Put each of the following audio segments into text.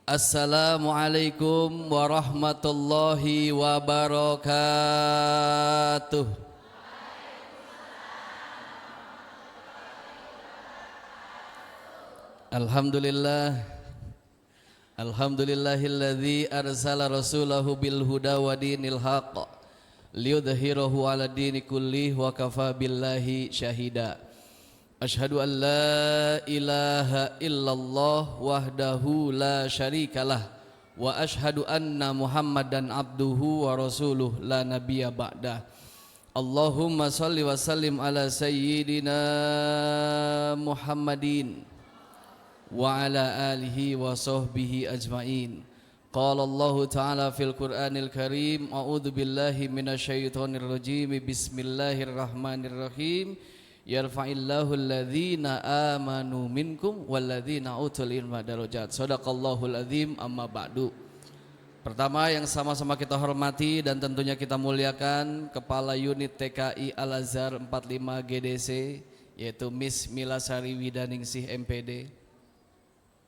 Assalamualaikum warahmatullahi wabarakatuh. Alhamdulillah. Alhamdulillahilladzi arsala rasulahu bil huda wa dinil haqq liyudhhirahu 'ala dini kullih wa kafa billahi syahida. Asyhadu an la ilaha illallah wahdahu la syarikalah wa asyhadu anna Muhammadan abduhu wa rasuluh la nabiyya ba'dah. Allahumma salli wa sallim ala sayyidina Muhammadin wa ala alihi wa sahbihi ajma'in. Qala Allah ta'ala fil Qur'anil Karim, a'udzu billahi minasyaitonir rajim. Bismillahirrahmanirrahim. Yarfa'illahu alladhina amanu minkum walladhina utul ilma darajat. Shadaqallahul azim. Amma ba'du. Pertama yang sama-sama kita hormati dan tentunya kita muliakan Kepala Unit TKI Al-Azhar 45 GDC, yaitu Miss Milasari Widaningsih MPD.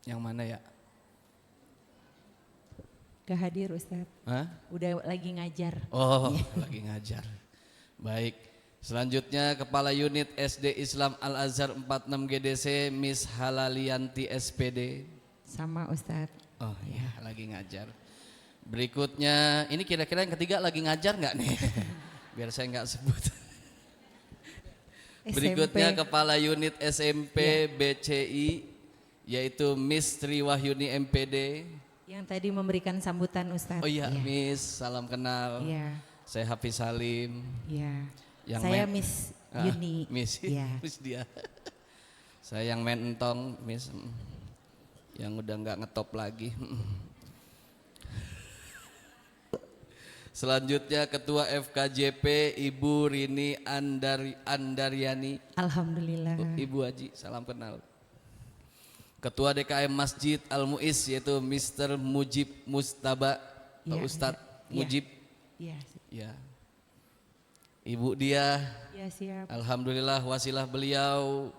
Yang mana ya? Gak hadir Ustadz. Hah? Udah lagi ngajar. Oh, lagi ngajar. Baik. Selanjutnya Kepala Unit SD Islam Al-Azhar 46 GDC Miss Halalianti SPD. Sama Ustadz. Oh iya, lagi ngajar. Berikutnya, ini kira-kira yang ketiga lagi ngajar nggak nih? Biar saya nggak sebut. Berikutnya Kepala Unit SMP BCI, yaitu Miss Triwahyuni MPD. Yang tadi memberikan sambutan Ustadz. Oh iya, Miss, salam kenal. Iya. Saya Hafiz Salim. Iya. Yang saya Miss Yuni. Miss, ya. Miss dia. Saya yang main entong, Miss. Yang udah nggak ngetop lagi. Selanjutnya Ketua FKJP Ibu Rini Andaryani. Alhamdulillah. Ibu Haji, salam kenal. Ketua DKM Masjid Al-Muiz, yaitu Mr. Mujib Mustaba, ya, Ustadz ya. Mujib. Iya. Ya. Ibu dia. Ya, siap. Alhamdulillah wasilah beliau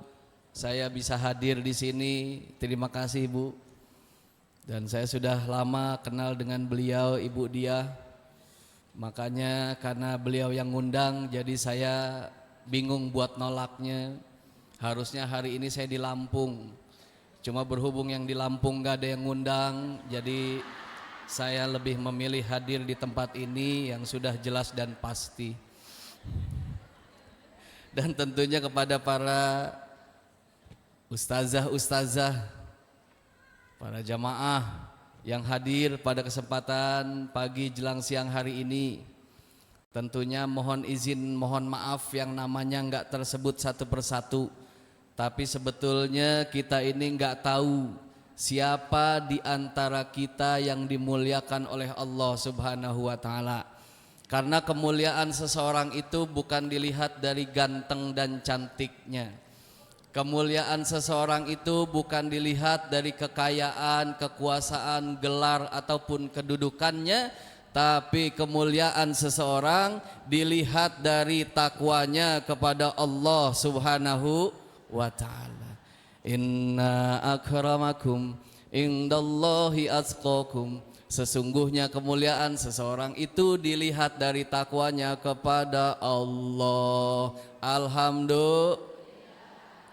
saya bisa hadir di sini. Terima kasih Ibu. Dan saya sudah lama kenal dengan beliau, Ibu dia. Makanya karena beliau yang ngundang, jadi saya bingung buat nolaknya. Harusnya hari ini saya di Lampung. Cuma berhubung yang di Lampung gak ada yang ngundang, jadi saya lebih memilih hadir di tempat ini yang sudah jelas dan pasti. Dan tentunya kepada para ustazah, para jamaah yang hadir pada kesempatan pagi jelang siang hari ini. Tentunya mohon izin, mohon maaf yang namanya nggak tersebut satu persatu. Tapi sebetulnya kita ini nggak tahu siapa di antara kita yang dimuliakan oleh Allah Subhanahu wa Ta'ala. Karena kemuliaan seseorang itu bukan dilihat dari ganteng dan cantiknya. Kemuliaan seseorang itu bukan dilihat dari kekayaan, kekuasaan, gelar ataupun kedudukannya, tapi kemuliaan seseorang dilihat dari takwanya kepada Allah Subhanahu wa Ta'ala. Inna akramakum indallahi atqakum. Sesungguhnya kemuliaan seseorang itu dilihat dari takwanya kepada Allah. Alhamdulillah.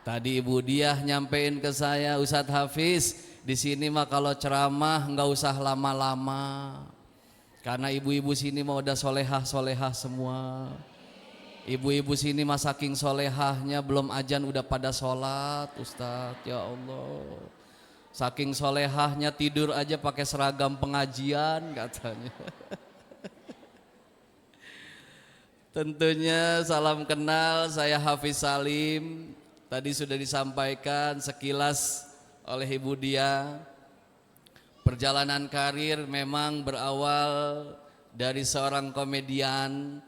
Tadi Ibu Diah nyampein ke saya, Ustadz Hafiz, di sini mah kalau ceramah nggak usah lama-lama. Karena ibu-ibu sini mah udah solehah semua. Ibu-ibu sini mah saking solehahnya belum ajan udah pada sholat, Ustadz. Ya Allah. Saking solehahnya tidur aja pakai seragam pengajian katanya. Tentunya salam kenal, saya Hafiz Salim. Tadi sudah disampaikan sekilas oleh Ibu Dia. Perjalanan karir memang berawal dari seorang komedian.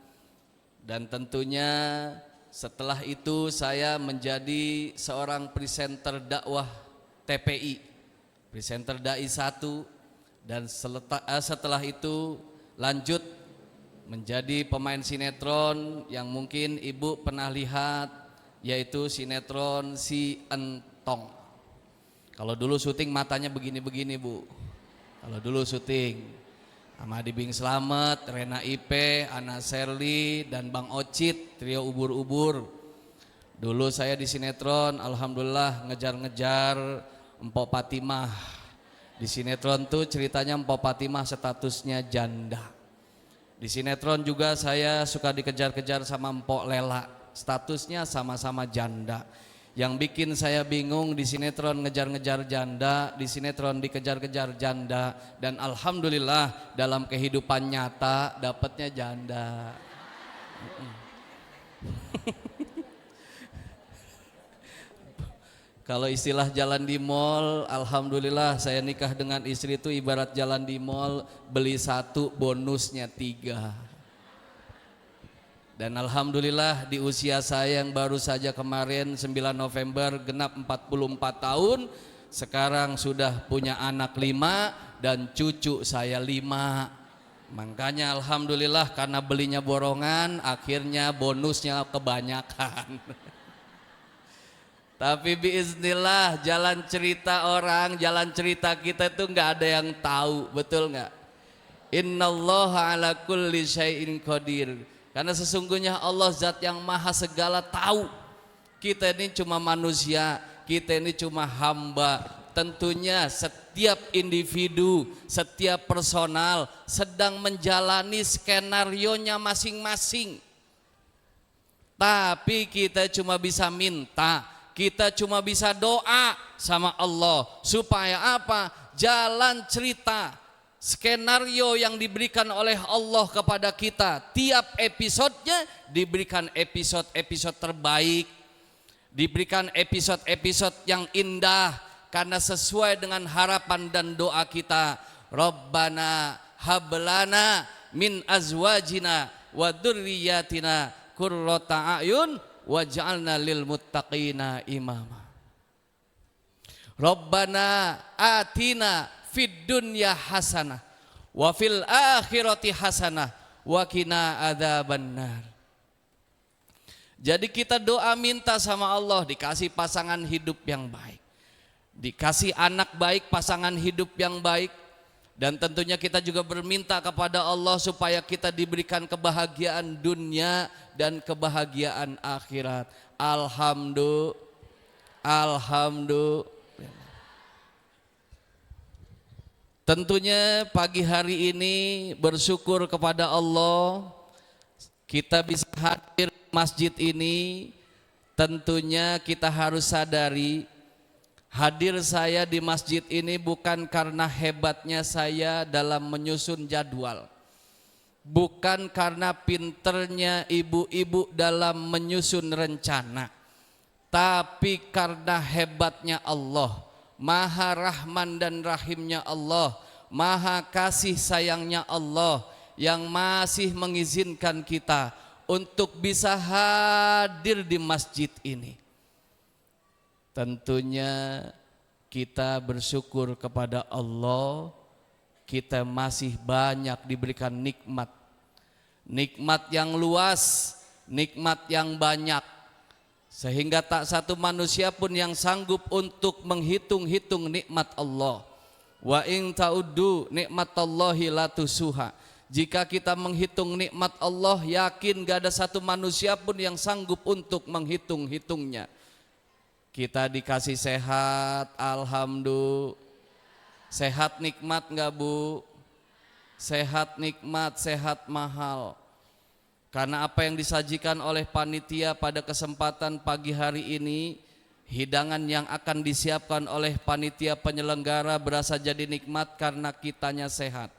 Dan tentunya setelah itu saya menjadi seorang presenter dakwah TPI. Presenter Dai 1, dan setelah itu lanjut menjadi pemain sinetron yang mungkin Ibu pernah lihat, yaitu sinetron Si Entong. Kalau dulu syuting matanya begini-begini Bu. Kalau dulu syuting sama Adi Bing Slamet, Rena Ipe, Ana Serli, dan Bang Ocit, trio ubur-ubur. Dulu saya di sinetron, alhamdulillah ngejar-ngejar Mpok Patimah. Di sinetron tuh ceritanya Mpok Patimah statusnya janda. Di sinetron juga saya suka dikejar-kejar sama Mpok Lela, statusnya sama-sama janda. Yang bikin saya bingung, di sinetron ngejar-ngejar janda, di sinetron dikejar-kejar janda, dan alhamdulillah dalam kehidupan nyata dapatnya janda. Kalau istilah jalan di mall, alhamdulillah saya nikah dengan istri itu ibarat jalan di mall, beli 1 bonusnya 3. Dan alhamdulillah di usia saya yang baru saja kemarin 9 November genap 44 tahun, sekarang sudah punya anak 5 dan cucu saya 5. Makanya alhamdulillah karena belinya borongan, akhirnya bonusnya kebanyakan. Tapi biiznillah jalan cerita orang, jalan cerita kita itu nggak ada yang tahu, betul nggak? Innallaha ala kulli syai'in qadir. Karena sesungguhnya Allah zat yang maha segala tahu. Kita ini cuma manusia, kita ini cuma hamba. Tentunya setiap individu, setiap personal sedang menjalani skenarionya masing-masing. Tapi kita cuma bisa minta, kita cuma bisa doa sama Allah. Supaya apa? Jalan cerita, skenario yang diberikan oleh Allah kepada kita, tiap episodenya diberikan episode-episode terbaik, diberikan episode-episode yang indah karena sesuai dengan harapan dan doa kita. Rabbana hablana min azwajina wa dzurriyyatina qurrata a'yun waj'alna lil muttaqina imama. Rabbana atina fid dunya hasanah wa fil akhirati hasanah wa qina adzabannar. Jadi kita doa minta sama Allah dikasih pasangan hidup yang baik, dikasih anak baik, pasangan hidup yang baik, dan tentunya kita juga berminta kepada Allah supaya kita diberikan kebahagiaan dunia dan kebahagiaan akhirat. Alhamdulillah. Tentunya pagi hari ini bersyukur kepada Allah kita bisa hadir di masjid ini. Tentunya kita harus sadari hadir saya di masjid ini bukan karena hebatnya saya dalam menyusun jadwal, bukan karena pinternya ibu-ibu dalam menyusun rencana, tapi karena hebatnya Allah, maha rahman dan rahimnya Allah, maha kasih sayangnya Allah yang masih mengizinkan kita untuk bisa hadir di masjid ini. Tentunya kita bersyukur kepada Allah, kita masih banyak diberikan nikmat, nikmat yang luas, nikmat yang banyak, sehingga tak satu manusia pun yang sanggup untuk menghitung-hitung nikmat Allah. Wa in ta'uddu nikmatallahi la tusuha. Jika kita menghitung nikmat Allah, yakin gak ada satu manusia pun yang sanggup untuk menghitung-hitungnya. Kita dikasih sehat, alhamdulillah. Sehat nikmat gak Bu? Sehat nikmat, sehat mahal. Karena apa yang disajikan oleh panitia pada kesempatan pagi hari ini, hidangan yang akan disiapkan oleh panitia penyelenggara berasa jadi nikmat karena kitanya sehat.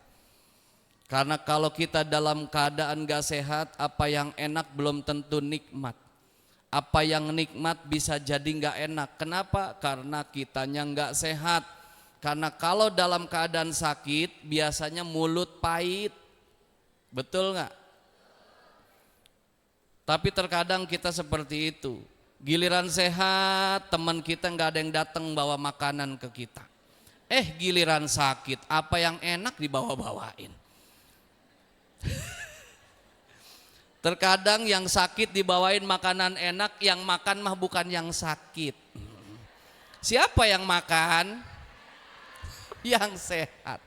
Karena kalau kita dalam keadaan gak sehat, apa yang enak belum tentu nikmat. Apa yang nikmat bisa jadi gak enak. Kenapa? Karena kitanya gak sehat. Karena kalau dalam keadaan sakit biasanya mulut pahit. Betul gak? Tapi terkadang kita seperti itu. Giliran sehat, teman kita gak ada yang datang bawa makanan ke kita. Giliran sakit, apa yang enak dibawa-bawain. Terkadang yang sakit dibawain makanan enak, yang makan mah bukan yang sakit. Siapa yang makan? Yang sehat.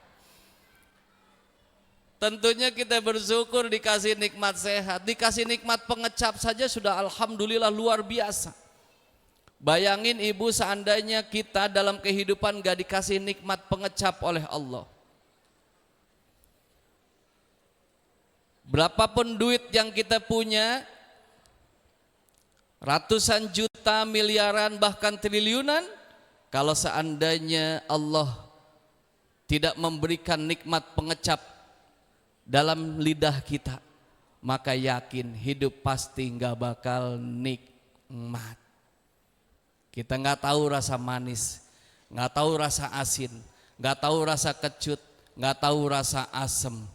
Tentunya kita bersyukur dikasih nikmat sehat, dikasih nikmat pengecap saja sudah alhamdulillah luar biasa. Bayangin ibu seandainya kita dalam kehidupan gak dikasih nikmat pengecap oleh Allah. Berapapun duit yang kita punya, ratusan juta, miliaran, bahkan triliunan, kalau seandainya Allah tidak memberikan nikmat pengecap dalam lidah kita, maka yakin hidup pasti nggak bakal nikmat. Kita nggak tahu rasa manis, nggak tahu rasa asin, nggak tahu rasa kecut, nggak tahu rasa asem,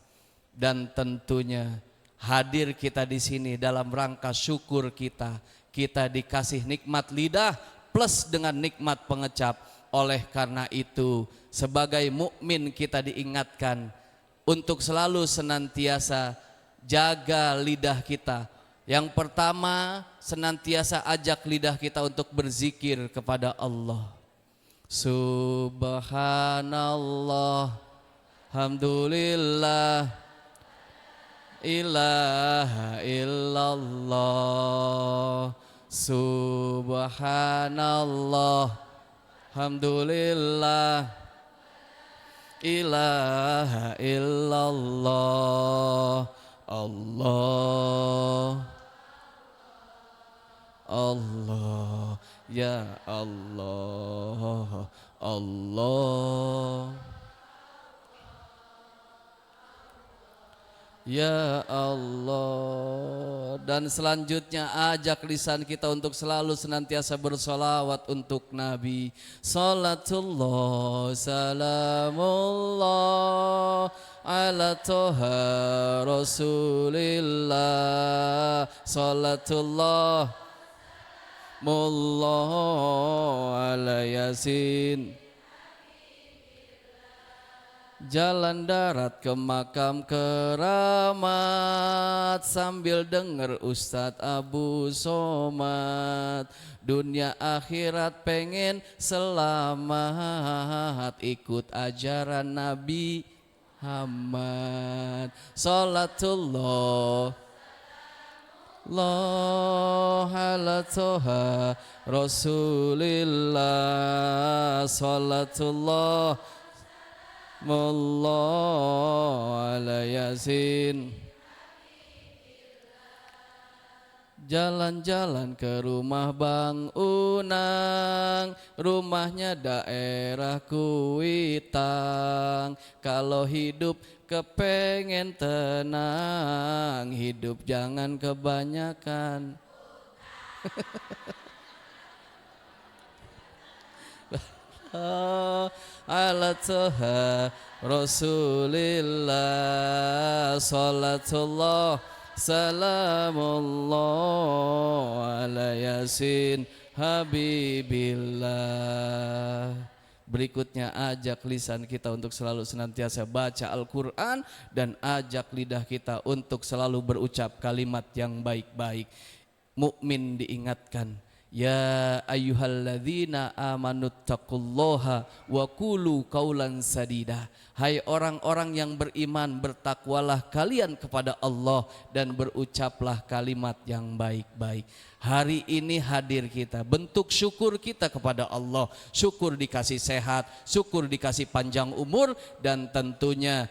dan tentunya hadir kita di sini dalam rangka syukur kita. Kita dikasih nikmat lidah plus dengan nikmat pengecap. Oleh karena itu, sebagai mukmin kita diingatkan untuk selalu senantiasa jaga lidah kita. Yang pertama, senantiasa ajak lidah kita untuk berzikir kepada Allah. Subhanallah, alhamdulillah, ilaha illallah. Subhanallah, alhamdulillah, ilaha illallah. Allah, Allah, ya Allah, Allah, ya Allah. Dan selanjutnya ajak lisan kita untuk selalu senantiasa bersolawat untuk Nabi. Salatullah, salamullah ala toha rasulillah. Salatullah mullah ala yasin. Jalan darat ke makam keramat sambil denger Ustadz Abu Somad. Dunia akhirat pengen selamat, ikut ajaran Nabi Muhammad. Salatullah Allah ala toha rasulillah. Salatullah Allah ala yasin. Jalan-jalan ke rumah Bang Unang, rumahnya daerah Kuitang. Kalau hidup kepengen tenang, hidup jangan kebanyakan. Ala toha rasulillah. Salatullah salamullah ala yasin habibillah. Berikutnya ajak lisan kita untuk selalu senantiasa baca Al-Quran, dan ajak lidah kita untuk selalu berucap kalimat yang baik-baik. Mukmin diingatkan, ya ayyuhalladzina amanuttaqullaha wa qulu qaulan sadida. Hai orang-orang yang beriman, bertakwalah kalian kepada Allah dan berucaplah kalimat yang baik-baik. Hari ini hadir kita, bentuk syukur kita kepada Allah. Syukur dikasih sehat, syukur dikasih panjang umur, dan tentunya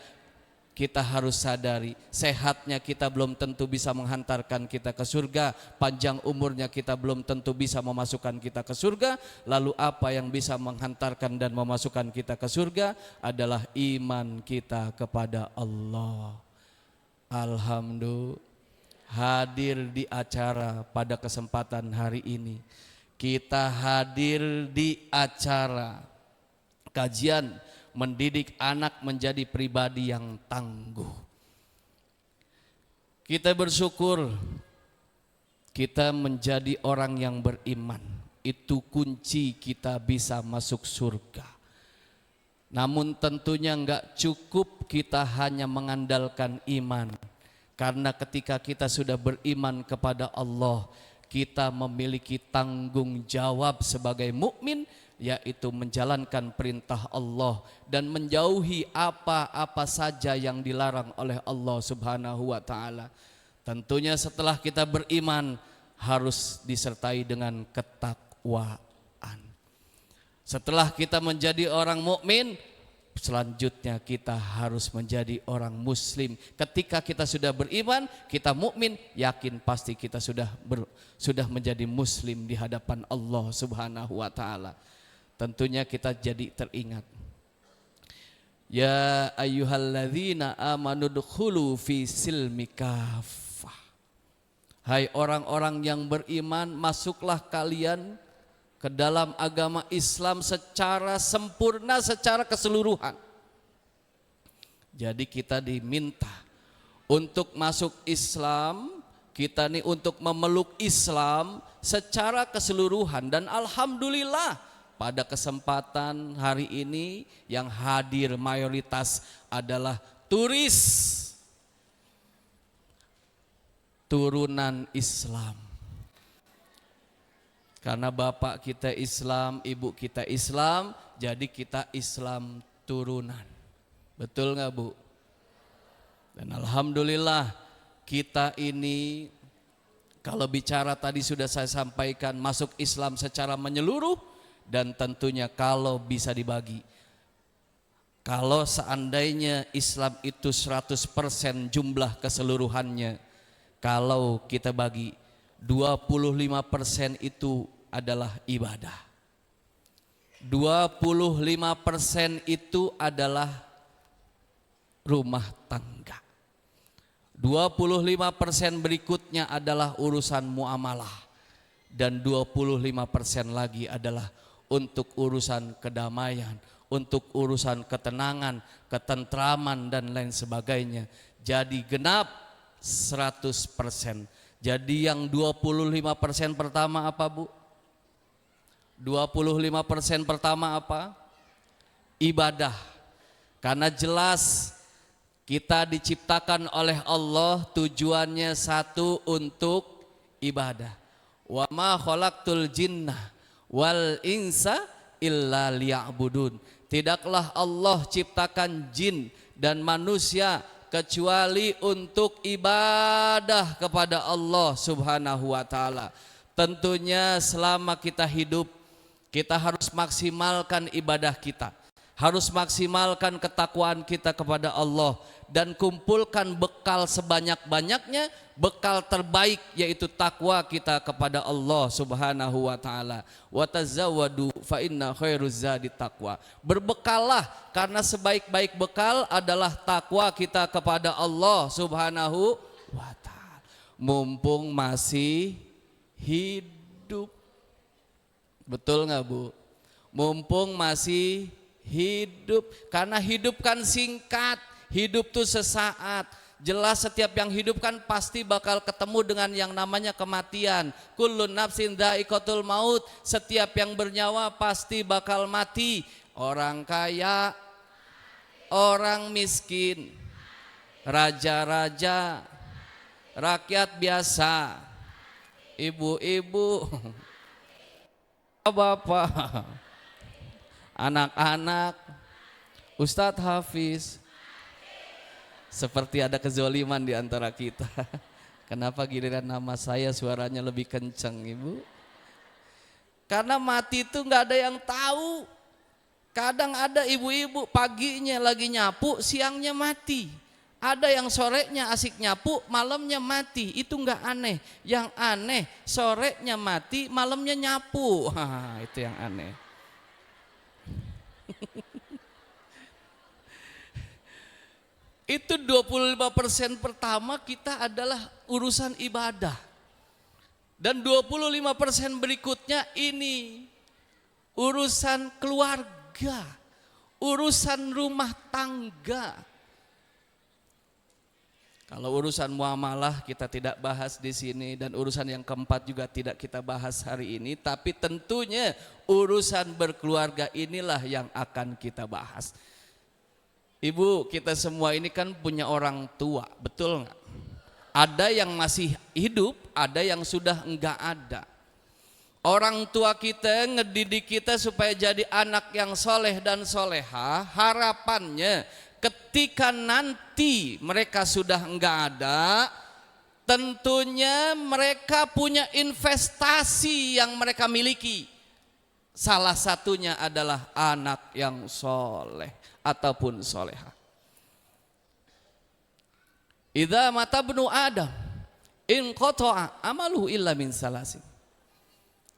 kita harus sadari, sehatnya kita belum tentu bisa menghantarkan kita ke surga, panjang umurnya kita belum tentu bisa memasukkan kita ke surga. Lalu apa yang bisa menghantarkan dan memasukkan kita ke surga adalah iman kita kepada Allah. Alhamdulillah, hadir di acara pada kesempatan hari ini. Kita hadir di acara kajian mendidik anak menjadi pribadi yang tangguh. Kita bersyukur kita menjadi orang yang beriman. Itu kunci kita bisa masuk surga. Namun tentunya enggak cukup kita hanya mengandalkan iman. Karena ketika kita sudah beriman kepada Allah, kita memiliki tanggung jawab sebagai mukmin, yaitu menjalankan perintah Allah dan menjauhi apa-apa saja yang dilarang oleh Allah Subhanahu wa taala. Tentunya setelah kita beriman harus disertai dengan ketakwaan. Setelah kita menjadi orang mukmin, selanjutnya kita harus menjadi orang muslim. Ketika kita sudah beriman, kita mukmin, yakin pasti kita sudah menjadi muslim di hadapan Allah Subhanahu wa taala. Tentunya kita jadi teringat. Ya ayyuhalladzina amanu dkhulu fi silmi kaffah. Hai orang-orang yang beriman, masuklah kalian ke dalam agama Islam secara sempurna, secara keseluruhan. Jadi kita diminta untuk masuk Islam, kita nih untuk memeluk Islam secara keseluruhan. Dan alhamdulillah pada kesempatan hari ini yang hadir mayoritas adalah turis turunan Islam. Karena bapak kita Islam, ibu kita Islam, jadi kita Islam turunan. Betul nggak Bu? Dan alhamdulillah kita ini kalau bicara tadi sudah saya sampaikan masuk Islam secara menyeluruh dan tentunya kalau bisa dibagi. Kalau seandainya Islam itu 100% jumlah keseluruhannya, kalau kita bagi 25% itu adalah ibadah. 25% itu adalah rumah tangga. 25% berikutnya adalah urusan muamalah. Dan 25% lagi adalah untuk urusan kedamaian, untuk urusan ketenangan, ketentraman dan lain sebagainya. Jadi genap 100%. Jadi yang 25% pertama apa Bu? 25% pertama apa? Ibadah. Karena jelas kita diciptakan oleh Allah tujuannya satu untuk ibadah. Wa ma khalaqtul jinna wal insa illa liya'budun. Tidaklah Allah ciptakan jin dan manusia kecuali untuk ibadah kepada Allah Subhanahu wa taala. Tentunya selama kita hidup, kita harus maksimalkan ibadah kita. Harus maksimalkan ketakwaan kita kepada Allah dan kumpulkan bekal sebanyak-banyaknya, bekal terbaik yaitu takwa kita kepada Allah Subhanahu wa taala. Wa tazawwadu fa inna khairuz zadi taqwa. Berbekallah karena sebaik-baik bekal adalah takwa kita kepada Allah Subhanahu wa taala. Mumpung masih hidup. Betul enggak Bu? Mumpung masih hidup, karena hidup kan singkat, hidup tuh sesaat. Jelas setiap yang hidup kan pasti bakal ketemu dengan yang namanya kematian. Kullun nafsin dha'iqatul maut, setiap yang bernyawa pasti bakal mati. Orang kaya, orang miskin, raja-raja, rakyat biasa, ibu-ibu, bapak, anak-anak, Ustadz Hafiz. Seperti ada kezoliman di antara kita. Kenapa giliran nama saya suaranya lebih kencang Ibu? Karena mati itu nggak ada yang tahu. Kadang ada ibu-ibu paginya lagi nyapu, siangnya mati. Ada yang sorenya asik nyapu, malamnya mati. Itu nggak aneh. Yang aneh sorenya mati, malamnya nyapu. Itu yang aneh. Itu 25% pertama kita adalah urusan ibadah. Dan 25% berikutnya ini urusan keluarga, urusan rumah tangga. Kalau urusan muamalah kita tidak bahas di sini dan urusan yang keempat juga tidak kita bahas hari ini, tapi tentunya urusan berkeluarga inilah yang akan kita bahas. Ibu, kita semua ini kan punya orang tua, betul nggak? Ada yang masih hidup, ada yang sudah enggak ada. Orang tua kita ngedidik kita supaya jadi anak yang soleh dan soleha. Harapannya ketika nanti mereka sudah enggak ada, tentunya mereka punya investasi yang mereka miliki. Salah satunya adalah anak yang soleh ataupun soleha. Idza mata ibnu Adam in qata'a amaluhu illa min salasin.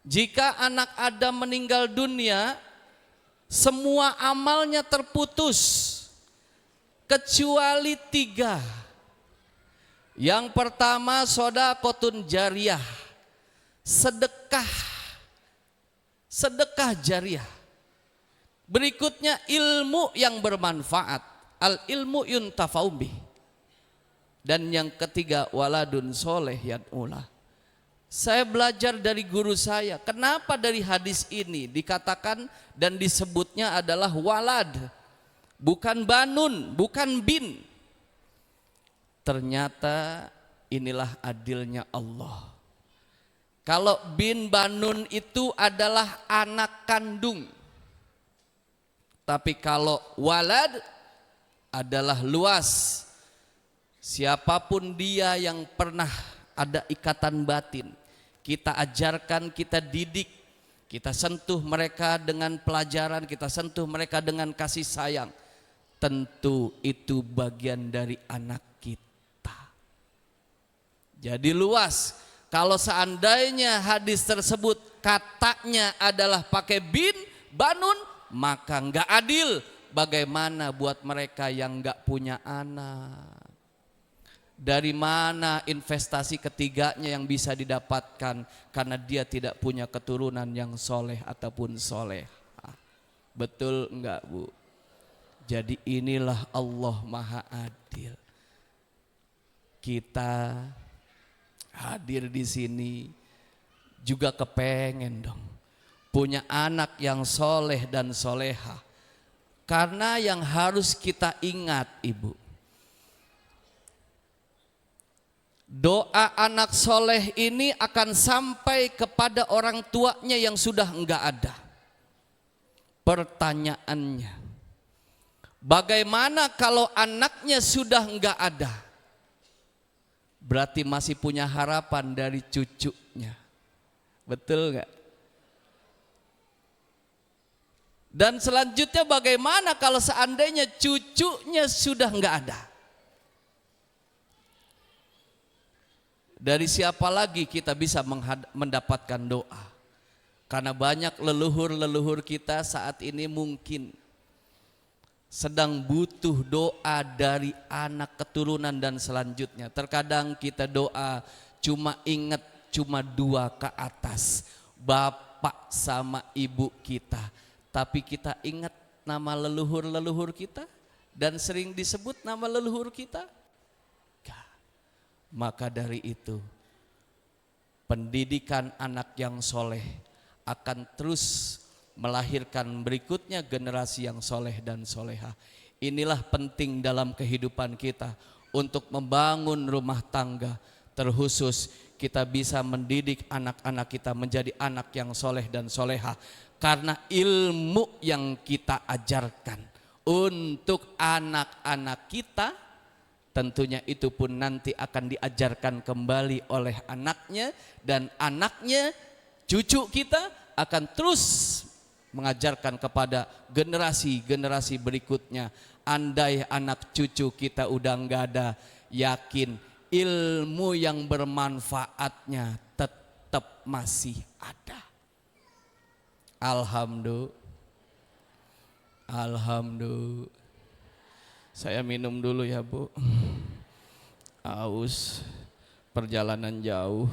Jika anak Adam meninggal dunia, semua amalnya terputus kecuali 3. Yang pertama sodaqotun jariyah, sedekah jariyah. Berikutnya ilmu yang bermanfaat, al ilmu yuntafa'u bih. Dan yang ketiga waladun soleh yad'ulah. Saya belajar dari guru saya, kenapa dari hadis ini dikatakan dan disebutnya adalah walad, bukan banun, bukan bin. Ternyata inilah adilnya Allah. Kalau bin banun itu adalah anak kandung, tapi kalau walad adalah luas. Siapapun dia yang pernah ada ikatan batin, kita ajarkan, kita didik, kita sentuh mereka dengan pelajaran, kita sentuh mereka dengan kasih sayang, tentu itu bagian dari anak kita. Jadi luas. Kalau seandainya hadis tersebut katanya adalah pakai bin, banun, maka enggak adil. Bagaimana buat mereka yang enggak punya anak? Dari mana investasi ketiganya yang bisa didapatkan karena dia tidak punya keturunan yang soleh ataupun soleh? Betul enggak, Bu? Jadi inilah Allah Maha Adil. Kita hadir di sini juga kepengen dong punya anak yang soleh dan soleha. Karena yang harus kita ingat, Ibu, doa anak soleh ini akan sampai kepada orang tuanya yang sudah enggak ada. Pertanyaannya, bagaimana kalau anaknya sudah enggak ada? Berarti masih punya harapan dari cucunya. Betul enggak? Dan selanjutnya bagaimana kalau seandainya cucunya sudah enggak ada? Dari siapa lagi kita bisa mendapatkan doa? Karena banyak leluhur-leluhur kita saat ini mungkin sedang butuh doa dari anak keturunan dan selanjutnya. Terkadang kita doa cuma ingat cuma 2 ke atas, bapak sama ibu kita. Tapi kita ingat nama leluhur-leluhur kita dan sering disebut nama leluhur kita. Maka dari itu pendidikan anak yang soleh akan terus melahirkan berikutnya generasi yang soleh dan soleha. Inilah penting dalam kehidupan kita untuk membangun rumah tangga. Terkhusus kita bisa mendidik anak-anak kita menjadi anak yang soleh dan soleha. Karena ilmu yang kita ajarkan untuk anak-anak kita, tentunya itu pun nanti akan diajarkan kembali oleh anaknya, dan anaknya, cucu kita akan terus mengajarkan kepada generasi-generasi berikutnya. Andai anak cucu kita udah enggak ada, yakin ilmu yang bermanfaatnya tetap masih ada. Alhamdulillah. Saya minum dulu ya, Bu. Aus, perjalanan jauh.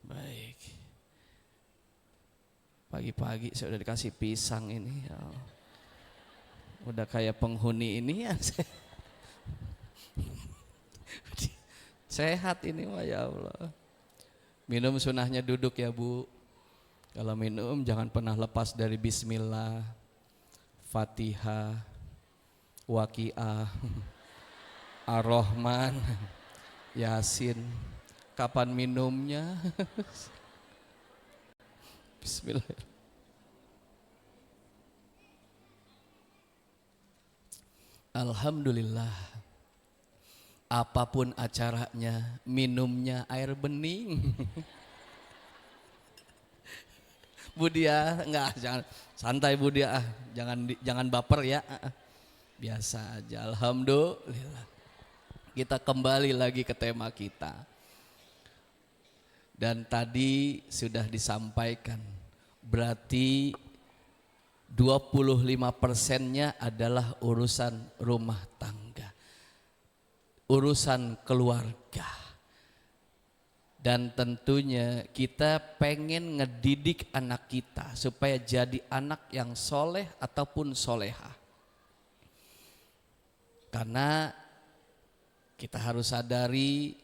Baik. Pagi-pagi saya udah dikasih pisang ini. Udah kayak penghuni ini ya. Sehat ini mah, ya Allah. Minum sunahnya duduk ya, Bu. Kalau minum jangan pernah lepas dari bismillah, Fatihah, Waqiah, Ar-Rahman, Yasin. Kapan minumnya? Bismillah. Alhamdulillah. Apapun acaranya, minumnya air bening. Budia, enggak, jangan santai Budia, jangan baper ya. Biasa aja. Alhamdulillah. Kita kembali lagi ke tema kita. Dan tadi sudah disampaikan, berarti 25%-nya adalah urusan rumah tangga, urusan keluarga. Dan tentunya kita pengen ngedidik anak kita supaya jadi anak yang soleh ataupun soleha. Karena kita harus sadari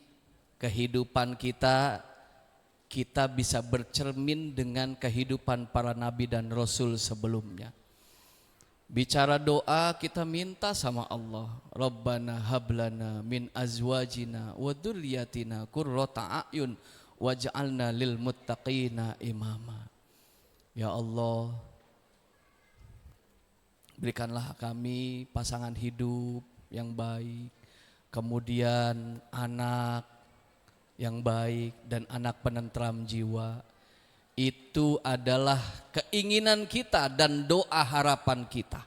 kehidupan kita bisa bercermin dengan kehidupan para nabi dan rasul sebelumnya. Bicara doa kita minta sama Allah, Rabbana hablana min azwajina wa dzurriyyatina qurrata a'yun waj'alna lil muttaqina imama. Ya Allah, berikanlah kami pasangan hidup yang baik, kemudian anak yang baik dan anak penentram jiwa. Itu adalah keinginan kita dan doa harapan kita.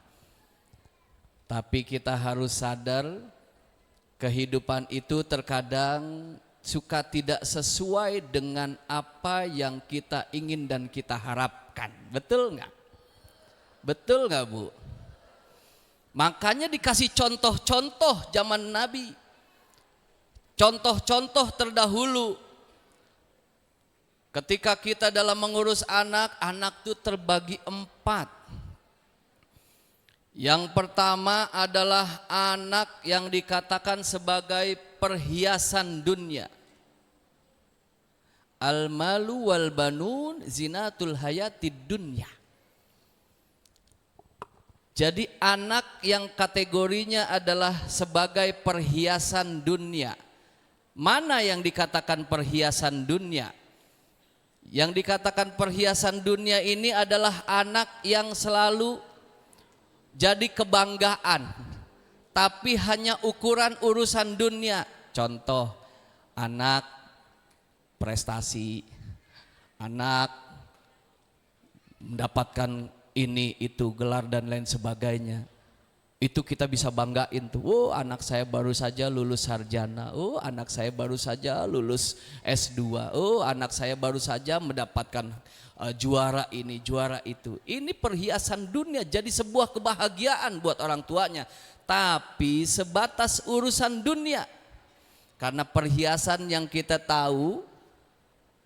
Tapi kita harus sadar kehidupan itu terkadang suka tidak sesuai dengan apa yang kita ingin dan kita harapkan. Betul nggak? Betul nggak Bu? Makanya dikasih contoh-contoh zaman Nabi. Contoh-contoh terdahulu. Ketika kita dalam mengurus anak itu terbagi 4. Yang pertama adalah anak yang dikatakan sebagai perhiasan dunia. Al-malu wal banun zinatul hayatid dunya. Jadi anak yang kategorinya adalah sebagai perhiasan dunia. Mana yang dikatakan perhiasan dunia? Yang dikatakan perhiasan dunia ini adalah anak yang selalu jadi kebanggaan, tapi hanya ukuran urusan dunia. Contoh, anak prestasi, anak mendapatkan ini itu gelar dan lain sebagainya. Itu kita bisa banggain tuh. Oh, anak saya baru saja lulus sarjana. Oh, anak saya baru saja lulus S2. Oh, anak saya baru saja mendapatkan juara ini, juara itu. Ini perhiasan dunia, jadi sebuah kebahagiaan buat orang tuanya. Tapi sebatas urusan dunia. Karena perhiasan yang kita tahu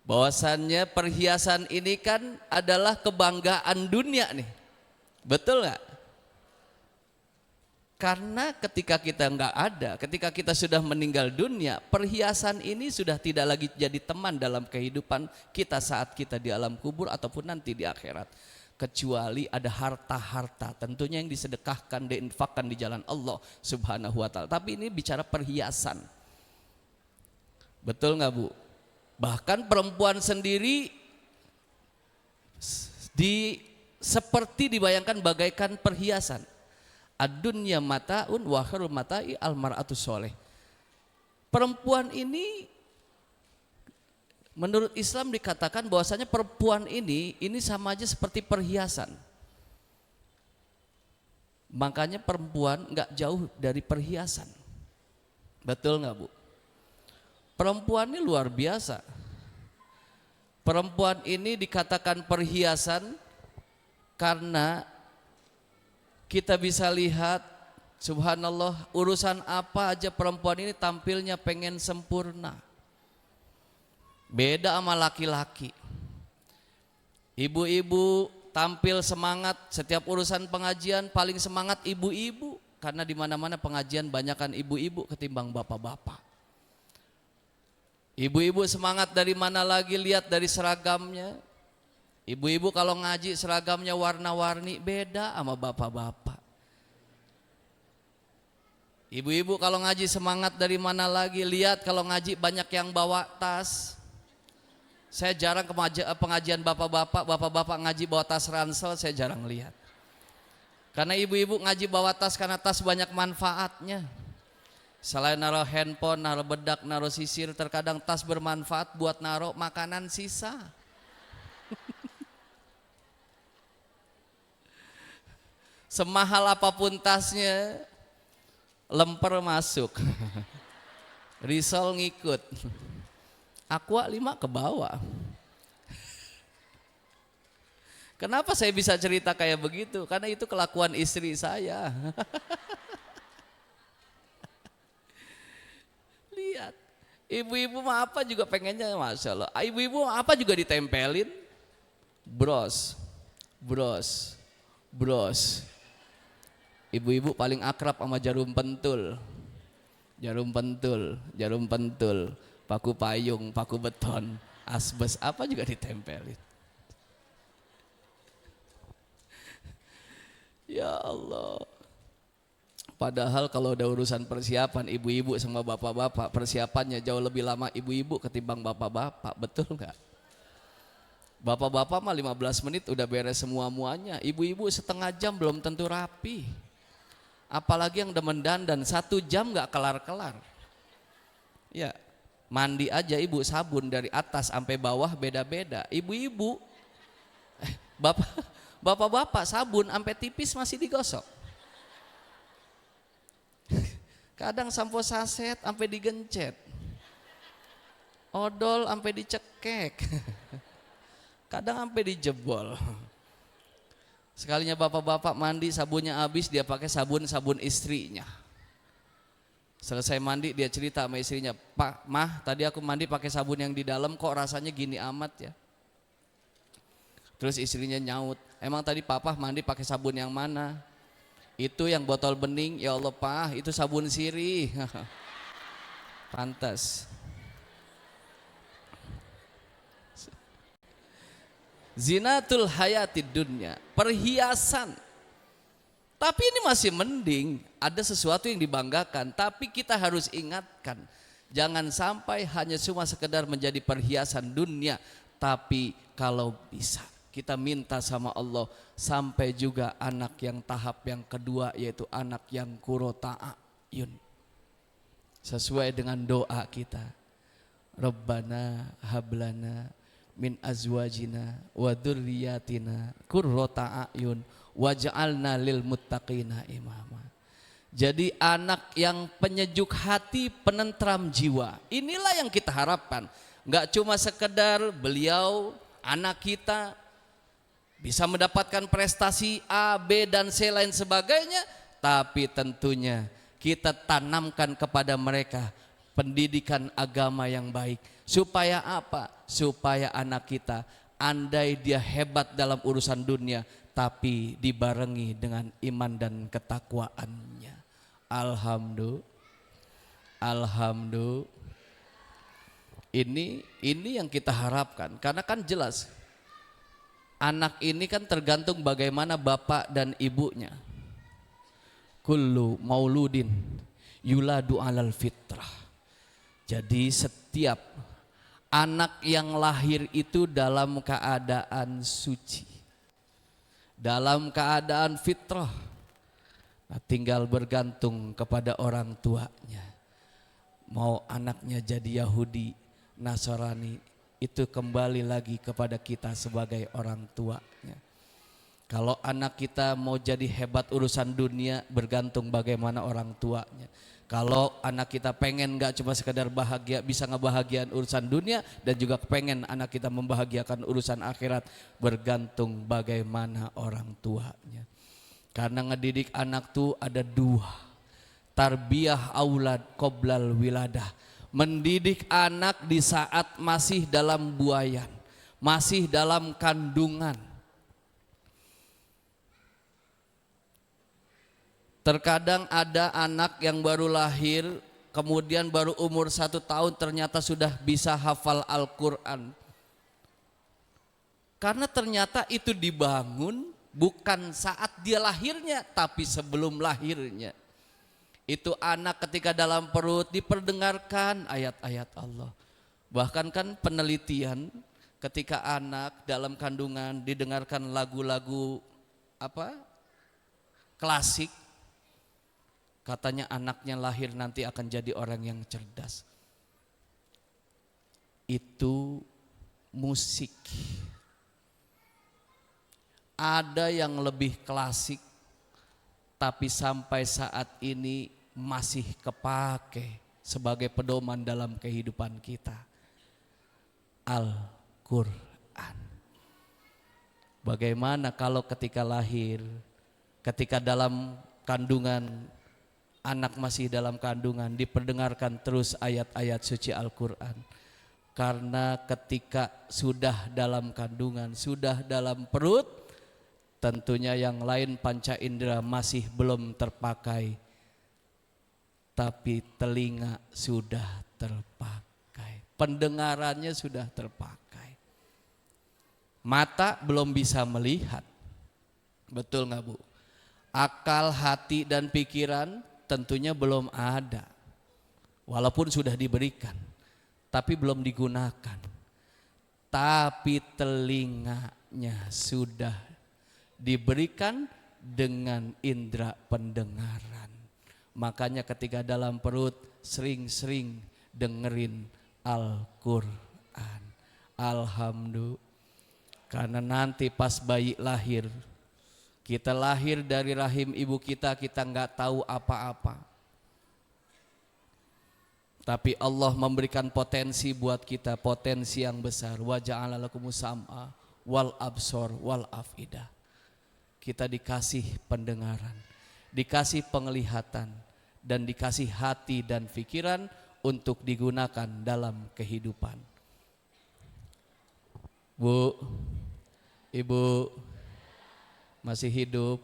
bahwasannya perhiasan ini kan adalah kebanggaan dunia nih. Betul gak? Karena ketika kita nggak ada, ketika kita sudah meninggal dunia, perhiasan ini sudah tidak lagi jadi teman dalam kehidupan kita saat kita di alam kubur ataupun nanti di akhirat. Kecuali ada harta-harta, tentunya yang disedekahkan, diinfakkan di jalan Allah Subhanahu wa ta'ala. Tapi ini bicara perhiasan. Betul nggak Bu? Bahkan perempuan sendiri seperti dibayangkan bagaikan perhiasan. Ad-dunya mata'un wa khairul mata'i al-mar'atu sholeh. Perempuan ini menurut Islam dikatakan bahwasanya perempuan ini sama aja seperti perhiasan. Makanya perempuan nggak jauh dari perhiasan. Betul nggak Bu? Perempuan ini luar biasa. Perempuan ini dikatakan perhiasan karena kita bisa lihat, subhanallah, urusan apa aja perempuan ini tampilnya pengen sempurna. Beda sama laki-laki. Ibu-ibu tampil semangat, setiap urusan pengajian paling semangat ibu-ibu. Karena di mana-mana pengajian banyakkan ibu-ibu ketimbang bapak-bapak. Ibu-ibu semangat dari mana lagi, lihat dari seragamnya. Ibu-ibu kalau ngaji seragamnya warna-warni, beda sama bapak-bapak. Ibu-ibu kalau ngaji semangat dari mana lagi? Lihat kalau ngaji banyak yang bawa tas. Saya jarang ke pengajian bapak-bapak, bapak-bapak ngaji bawa tas ransel, saya jarang lihat. Karena ibu-ibu ngaji bawa tas karena tas banyak manfaatnya. Selain naruh handphone, naruh bedak, naruh sisir, terkadang tas bermanfaat buat naruh makanan sisa. Semahal apapun tasnya, lemper masuk. Risol ngikut. Aqua 5 ke bawah. Kenapa saya bisa cerita kayak begitu? Karena itu kelakuan istri saya. Lihat, ibu-ibu mah apa juga pengennya, Masya Allah. Ibu-ibu apa juga ditempelin. Bros, bros, bros. Ibu-ibu paling akrab sama jarum pentul. Jarum pentul, jarum pentul. Paku payung, paku beton, asbes, apa juga ditempelin. Ya Allah. Padahal kalau ada urusan persiapan ibu-ibu sama bapak-bapak, persiapannya jauh lebih lama ibu-ibu ketimbang bapak-bapak, betul nggak? Bapak-bapak mah 15 menit udah beres semua-muanya, ibu-ibu setengah jam belum tentu rapi. Apalagi yang demen dandan 1 jam nggak kelar-kelar. Ya, mandi aja ibu sabun dari atas sampai bawah beda-beda. Ibu-ibu, bapak-bapak sabun sampai tipis masih digosok. Kadang sampo saset sampai digencet. Odol sampai dicekek. Kadang sampai dijebol. Sekalinya bapak-bapak mandi sabunnya habis, dia pakai sabun istrinya. Selesai mandi dia cerita sama istrinya, "Pak, Mah, tadi aku mandi pakai sabun yang di dalam kok rasanya gini amat ya?" Terus istrinya nyaut, "Emang tadi papa mandi pakai sabun yang mana?" "Itu yang botol bening." "Ya Allah, Pak, itu sabun sirih." Pantas. Zinatul hayatid dunya, perhiasan. Tapi ini masih mending, ada sesuatu yang dibanggakan, tapi kita harus ingatkan, jangan sampai hanya cuma sekedar menjadi perhiasan dunia, tapi kalau bisa kita minta sama Allah sampai juga anak yang tahap yang kedua, yaitu anak yang qurrata a'yun. Sesuai dengan doa kita. Rabbana hablana min azwajina wa dzurriyyatina qurrata a'yun waj'alna lil muttaqina imama. Jadi anak yang penyejuk hati, penentram jiwa. Inilah yang kita harapkan. Enggak cuma sekedar beliau anak kita bisa mendapatkan prestasi A, B dan C lain sebagainya, tapi tentunya kita tanamkan kepada mereka pendidikan agama yang baik. Supaya apa? Supaya anak kita andai dia hebat dalam urusan dunia, tapi dibarengi dengan iman dan ketakwaannya. Alhamdulillah. Alhamdulillah. Ini yang kita harapkan, karena kan jelas anak ini kan tergantung bagaimana bapak dan ibunya. Kullu mauludin yuladu alal fitrah. Jadi setiap anak yang lahir itu dalam keadaan suci, dalam keadaan fitrah. Nah, tinggal bergantung kepada orang tuanya. Mau anaknya jadi Yahudi, Nasrani, itu kembali lagi kepada kita sebagai orang tuanya. Kalau anak kita mau jadi hebat urusan dunia, bergantung bagaimana orang tuanya. Kalau anak kita pengen gak cuma sekedar bahagia, bisa ngebahagiaan urusan dunia, dan juga pengen anak kita membahagiakan urusan akhirat, bergantung bagaimana orang tuanya. Karena ngedidik anak tuh ada dua, tarbiyah aulad qoblal wiladah, mendidik anak di saat masih dalam buayan, masih dalam kandungan. Terkadang ada anak yang baru lahir, kemudian baru umur 1 tahun ternyata sudah bisa hafal Al-Quran. Karena ternyata itu dibangun bukan saat dia lahirnya, tapi sebelum lahirnya. Itu anak ketika dalam perut diperdengarkan ayat-ayat Allah. Bahkan kan penelitian ketika anak dalam kandungan didengarkan lagu-lagu klasik, katanya anaknya lahir nanti akan jadi orang yang cerdas. Itu musik. Ada yang lebih klasik tapi sampai saat ini masih kepake sebagai pedoman dalam kehidupan kita. Al-Quran. Bagaimana kalau ketika lahir, ketika dalam kandungan, anak masih dalam kandungan, diperdengarkan terus ayat-ayat suci Al-Quran. Karena ketika sudah dalam kandungan, sudah dalam perut, tentunya yang lain panca indera masih belum terpakai, tapi telinga sudah terpakai, pendengarannya sudah terpakai. Mata belum bisa melihat, betul nggak Bu? Akal, hati dan pikiran tentunya belum ada, walaupun sudah diberikan, tapi belum digunakan. Tapi telinganya sudah diberikan dengan indera pendengaran. Makanya ketika dalam perut sering-sering dengerin Al-Quran. Alhamdulillah. Karena nanti pas bayi lahir, kita lahir dari rahim ibu kita nggak tahu apa-apa. Tapi Allah memberikan potensi buat kita, potensi yang besar. Wa ja'ala lakumus sam'a wal absor wal afidah. Kita dikasih pendengaran, dikasih penglihatan, dan dikasih hati dan pikiran untuk digunakan dalam kehidupan. Bu, Ibu masih hidup?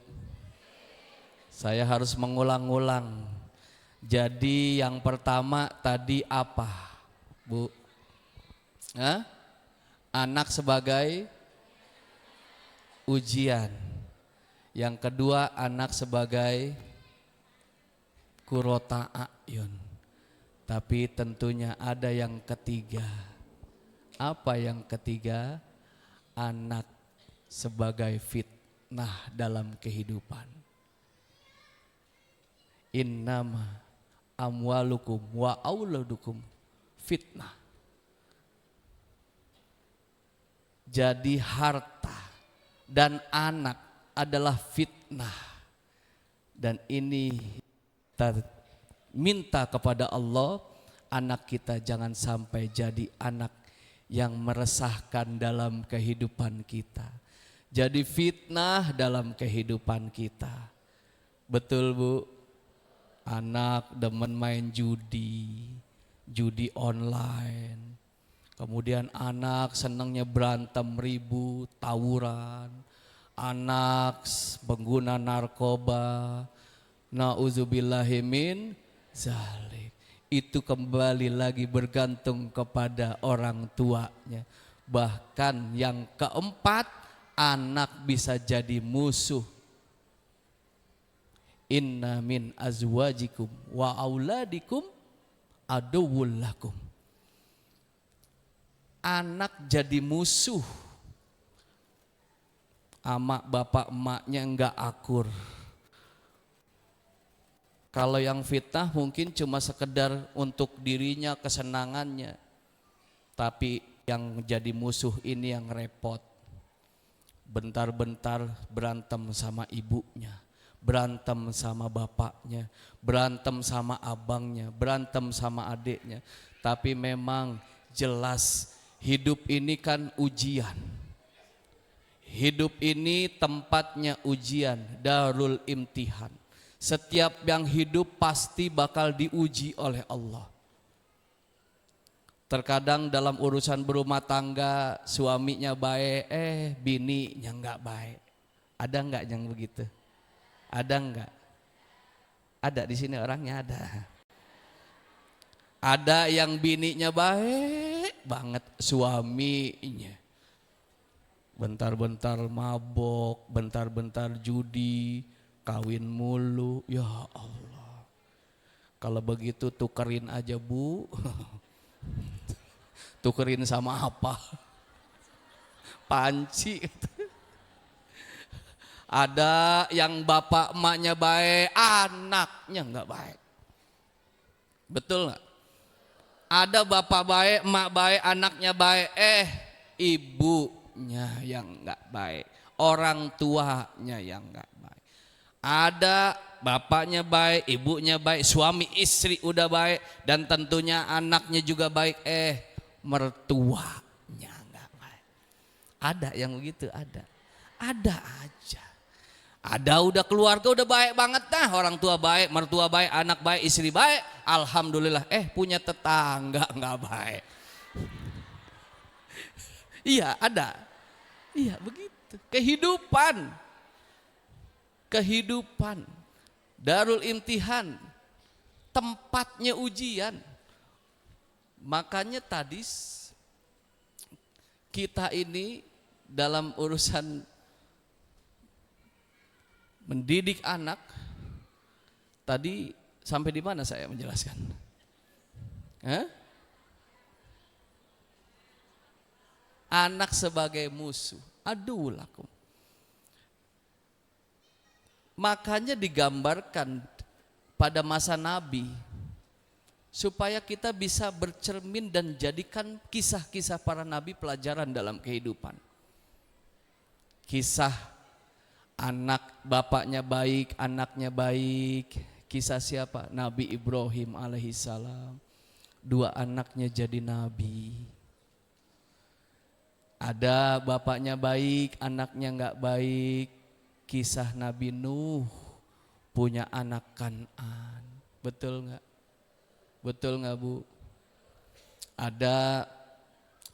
Saya harus mengulang-ulang. Jadi yang pertama tadi apa, Bu? Anak sebagai ujian. Yang kedua, anak sebagai kurota a'yun. Tapi tentunya ada yang ketiga. Apa yang ketiga? Anak sebagai fitnah dalam kehidupan. Innama amwalukum wa auladukum fitnah. Jadi harta dan anak adalah fitnah. Dan ini kita minta kepada Allah, anak kita jangan sampai jadi anak yang meresahkan dalam kehidupan kita, jadi fitnah dalam kehidupan kita. Betul Bu? Anak demen main judi online. Kemudian anak senangnya berantem, ribut, tawuran. Anak pengguna narkoba. Nauzubillahi min zalik. Itu kembali lagi bergantung kepada orang tuanya. Bahkan yang keempat, anak bisa jadi musuh. Inna min azwajikum wa auladikum aduwwul lakum. Anak jadi musuh. Ama bapak emaknya enggak akur. Kalau yang fitnah mungkin cuma sekedar untuk dirinya, kesenangannya. Tapi yang jadi musuh ini yang repot. Bentar-bentar berantem sama ibunya, berantem sama bapaknya, berantem sama abangnya, berantem sama adiknya. Tapi memang jelas hidup ini kan ujian. Hidup ini tempatnya ujian, darul imtihan. Setiap yang hidup pasti bakal diuji oleh Allah. Terkadang dalam urusan berumah tangga suaminya baik, bininya enggak baik. Ada enggak yang begitu? Ada enggak? Ada di sini orangnya ada. Ada yang bininya baik banget, suaminya bentar-bentar mabok, bentar-bentar judi, kawin mulu, ya Allah. Kalau begitu tukerin aja Bu. Tukerin sama apa? Panci. Ada yang bapak emaknya baik, anaknya enggak baik. Betul enggak? Ada bapak baik, emak baik, anaknya baik, ibunya yang enggak baik, orang tuanya yang enggak baik. Ada bapaknya baik, ibunya baik, suami istri udah baik, dan tentunya anaknya juga baik, mertuanya enggak baik. Ada yang begitu, ada aja. Ada udah keluarga udah baik banget, nah orang tua baik, mertua baik, anak baik, istri baik, alhamdulillah. Punya tetangga nggak baik. Iya ada, iya begitu. Kehidupan, darul imtihan, tempatnya ujian. Makanya tadi kita ini dalam urusan mendidik anak, tadi sampai di mana saya menjelaskan? Anak sebagai musuh, aduh lakum. Makanya digambarkan pada masa Nabi, supaya kita bisa bercermin dan jadikan kisah-kisah para nabi pelajaran dalam kehidupan. Kisah anak bapaknya baik, anaknya baik. Kisah siapa? Nabi Ibrahim alaihissalam. 2 anaknya jadi nabi. Ada bapaknya baik, anaknya enggak baik. Kisah Nabi Nuh, punya anak Kan'an. Betul enggak? Betul enggak Bu? Ada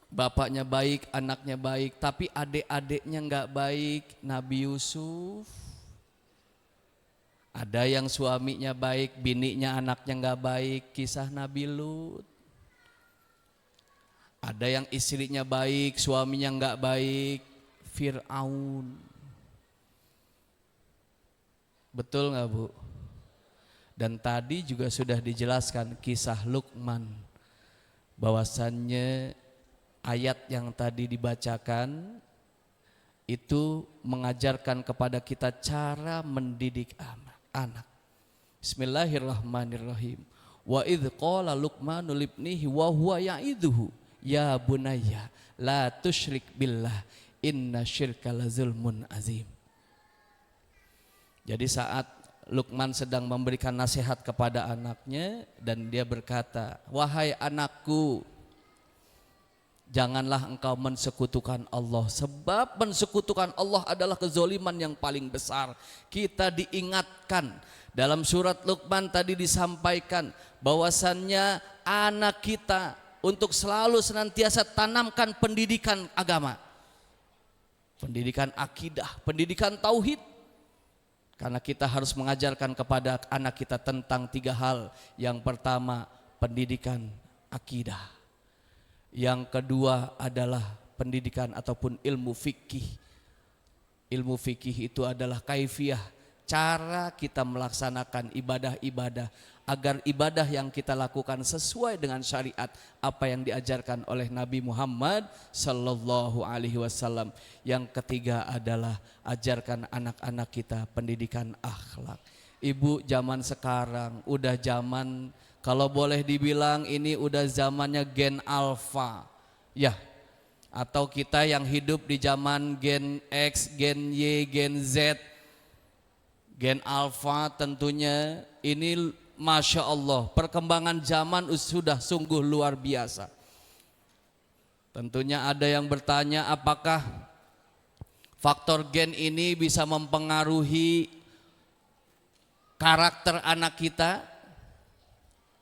bapaknya baik, anaknya baik, tapi adik-adiknya enggak baik. Nabi Yusuf. Ada yang suaminya baik, bininya anaknya enggak baik. Kisah Nabi Lut. Ada yang istrinya baik, suaminya enggak baik. Fir'aun. Betul enggak Bu? Dan tadi juga sudah dijelaskan kisah Luqman, bahwasannya ayat yang tadi dibacakan itu mengajarkan kepada kita cara mendidik anak. Bismillahirrahmanirrahim. Wa idh qala Luqmanu libnihi wa huwa ya'idhuhu ya bunayya la tusyrik billah inna syirka lazulmun azim. Jadi saat Luqman sedang memberikan nasihat kepada anaknya dan dia berkata, wahai anakku, janganlah engkau mensekutukan Allah, sebab mensekutukan Allah adalah kezoliman yang paling besar. Kita diingatkan dalam surat Luqman tadi disampaikan bahwasannya anak kita untuk selalu senantiasa tanamkan pendidikan agama, pendidikan akidah, pendidikan tauhid. Karena kita harus mengajarkan kepada anak kita tentang 3 hal. Yang pertama, pendidikan akidah. Yang kedua adalah pendidikan ataupun ilmu fikih. Ilmu fikih itu adalah kaifiyah, cara kita melaksanakan ibadah-ibadah agar ibadah yang kita lakukan sesuai dengan syariat apa yang diajarkan oleh Nabi Muhammad sallallahu alaihi wasallam. Yang ketiga adalah ajarkan anak-anak kita pendidikan akhlak. Ibu, zaman sekarang udah zaman, kalau boleh dibilang ini udah zamannya gen alfa. Ya. Atau kita yang hidup di zaman gen X, gen Y, gen Z. Gen alfa tentunya ini Masya Allah, perkembangan zaman sudah sungguh luar biasa. Tentunya ada yang bertanya, apakah faktor gen ini bisa mempengaruhi karakter anak kita?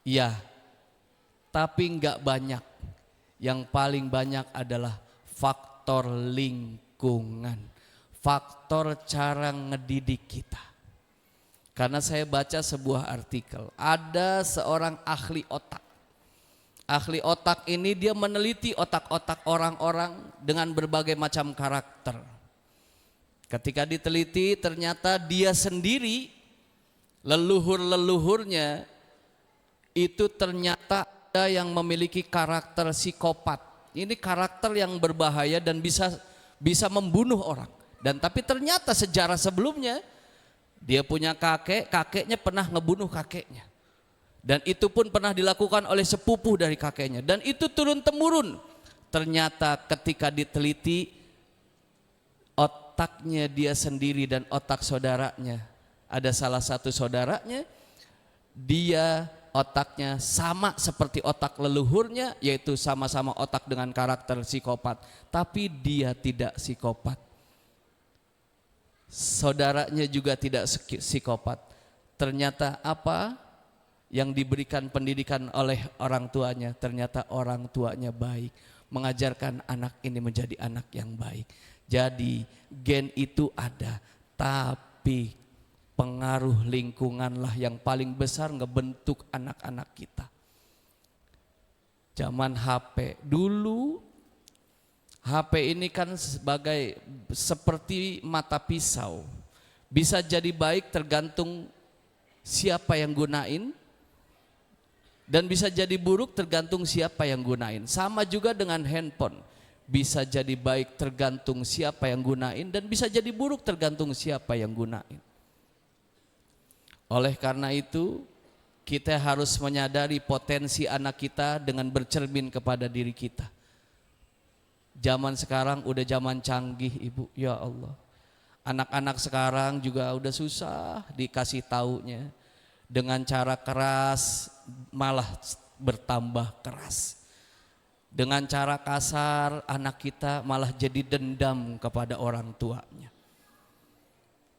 Ya, tapi enggak banyak. Yang paling banyak adalah faktor lingkungan, faktor cara ngedidik kita. Karena saya baca sebuah artikel, ada seorang ahli otak. Ahli otak ini dia meneliti otak-otak orang-orang dengan berbagai macam karakter. Ketika diteliti ternyata dia sendiri, leluhur-leluhurnya itu ternyata ada yang memiliki karakter psikopat. Ini karakter yang berbahaya dan bisa membunuh orang. Dan tapi ternyata sejarah sebelumnya dia punya kakeknya pernah ngebunuh kakeknya. Dan itu pun pernah dilakukan oleh sepupu dari kakeknya. Dan itu turun temurun. Ternyata ketika diteliti otaknya dia sendiri dan otak saudaranya, ada salah satu saudaranya, dia otaknya sama seperti otak leluhurnya, yaitu sama-sama otak dengan karakter psikopat. Tapi dia tidak psikopat. Saudaranya juga tidak psikopat. Ternyata apa yang diberikan pendidikan oleh orang tuanya, ternyata orang tuanya baik, mengajarkan anak ini menjadi anak yang baik. Jadi gen itu ada, tapi pengaruh lingkunganlah yang paling besar ngebentuk anak-anak kita. Zaman HP dulu, HP ini kan seperti mata pisau, bisa jadi baik tergantung siapa yang gunain, dan bisa jadi buruk tergantung siapa yang gunain. Sama juga dengan handphone, bisa jadi baik tergantung siapa yang gunain, dan bisa jadi buruk tergantung siapa yang gunain. Oleh karena itu kita harus menyadari potensi anak kita dengan bercermin kepada diri kita. Zaman sekarang udah zaman canggih, Ibu, ya Allah. Anak-anak sekarang juga udah susah dikasih taunya. Dengan cara keras malah bertambah keras. Dengan cara kasar anak kita malah jadi dendam kepada orang tuanya.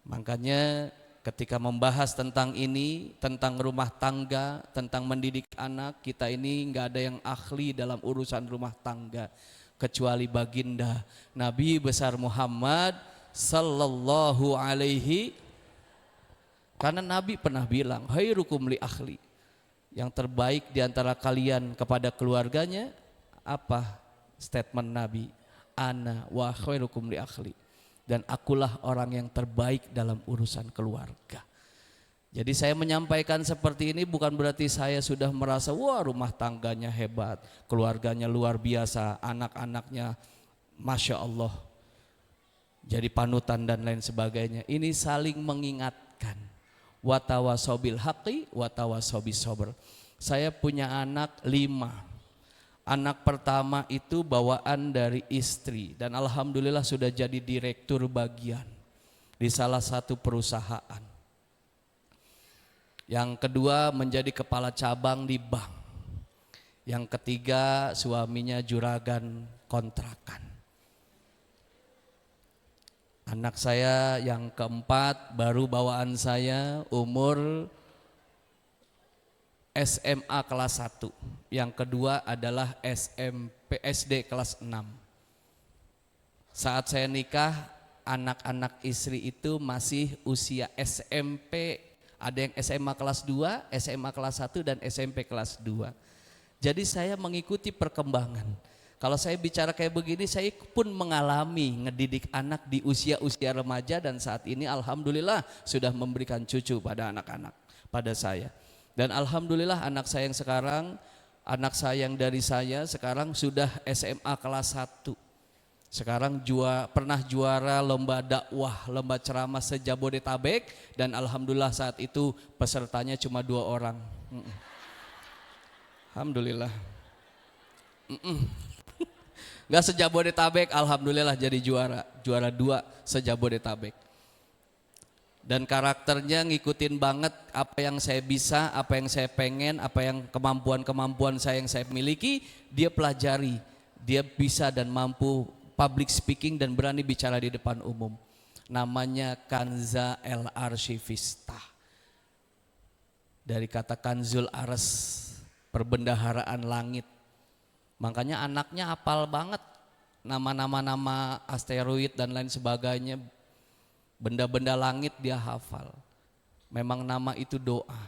Makanya ketika membahas tentang ini, tentang rumah tangga, tentang mendidik anak, kita ini nggak ada yang ahli dalam urusan rumah tangga kecuali baginda Nabi besar Muhammad sallallahu alaihi. Karena Nabi pernah bilang, khairukum li akhli, yang terbaik diantara kalian kepada keluarganya. Apa statement Nabi? Ana wa khairukum li akhli, dan akulah orang yang terbaik dalam urusan keluarga. Jadi saya menyampaikan seperti ini bukan berarti saya sudah merasa wah rumah tangganya hebat, keluarganya luar biasa, anak-anaknya Masya Allah jadi panutan dan lain sebagainya. Ini saling mengingatkan. Watawasobil haqi watawasobis sober. Saya punya anak 5. Anak pertama itu bawaan dari istri, dan alhamdulillah sudah jadi direktur bagian di salah satu perusahaan. Yang kedua menjadi kepala cabang di bank. Yang ketiga suaminya juragan kontrakan. Anak saya yang keempat baru bawaan saya umur SMA kelas 1. Yang kedua adalah SD kelas 6. Saat saya nikah, anak-anak istri itu masih usia SMP. Ada yang SMA kelas 2, SMA kelas 1, dan SMP kelas 2. Jadi saya mengikuti perkembangan. Kalau saya bicara kayak begini, saya pun mengalami ngedidik anak di usia-usia remaja, dan saat ini alhamdulillah sudah memberikan cucu pada anak-anak, pada saya. Dan alhamdulillah anak saya yang sekarang, anak saya yang dari saya sekarang sudah SMA kelas 1. Sekarang pernah juara lomba dakwah, lomba ceramah se-Jabodetabek, dan alhamdulillah saat itu pesertanya cuma 2 orang. Alhamdulillah. Gak se-Jabodetabek, alhamdulillah jadi juara 2 se-Jabodetabek. Dan karakternya ngikutin banget apa yang saya bisa, apa yang saya pengen, apa yang kemampuan saya yang saya miliki, dia pelajari. Dia bisa dan mampu public speaking dan berani bicara di depan umum. Namanya Kanza El Arshifista. Dari kata Kanzul Ars, perbendaharaan langit. Makanya anaknya hafal banget nama asteroid dan lain sebagainya. Benda-benda langit dia hafal. Memang nama itu doa.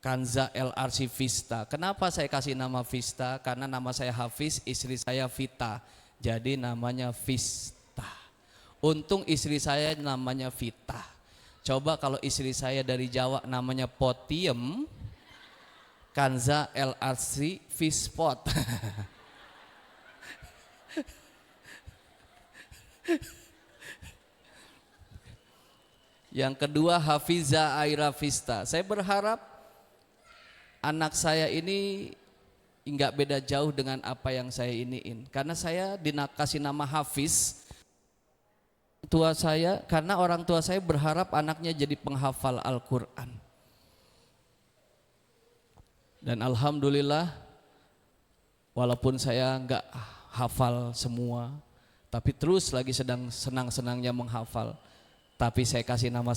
Kanza El Arshifista. Kenapa saya kasih nama Vista? Karena nama saya Hafiz, istri saya Vita. Jadi namanya Vista. Untung istri saya namanya Vita. Coba kalau istri saya dari Jawa namanya Potiem, Kanza LRC Fishpot. Yang kedua Hafiza Aira Vista. Saya berharap anak saya ini enggak beda jauh dengan apa yang saya iniin. Karena saya kasih nama Hafiz tua saya, karena orang tua saya berharap anaknya jadi penghafal Al-Quran. Dan alhamdulillah, walaupun saya enggak hafal semua, tapi terus lagi sedang senang-senangnya menghafal. Tapi saya kasih nama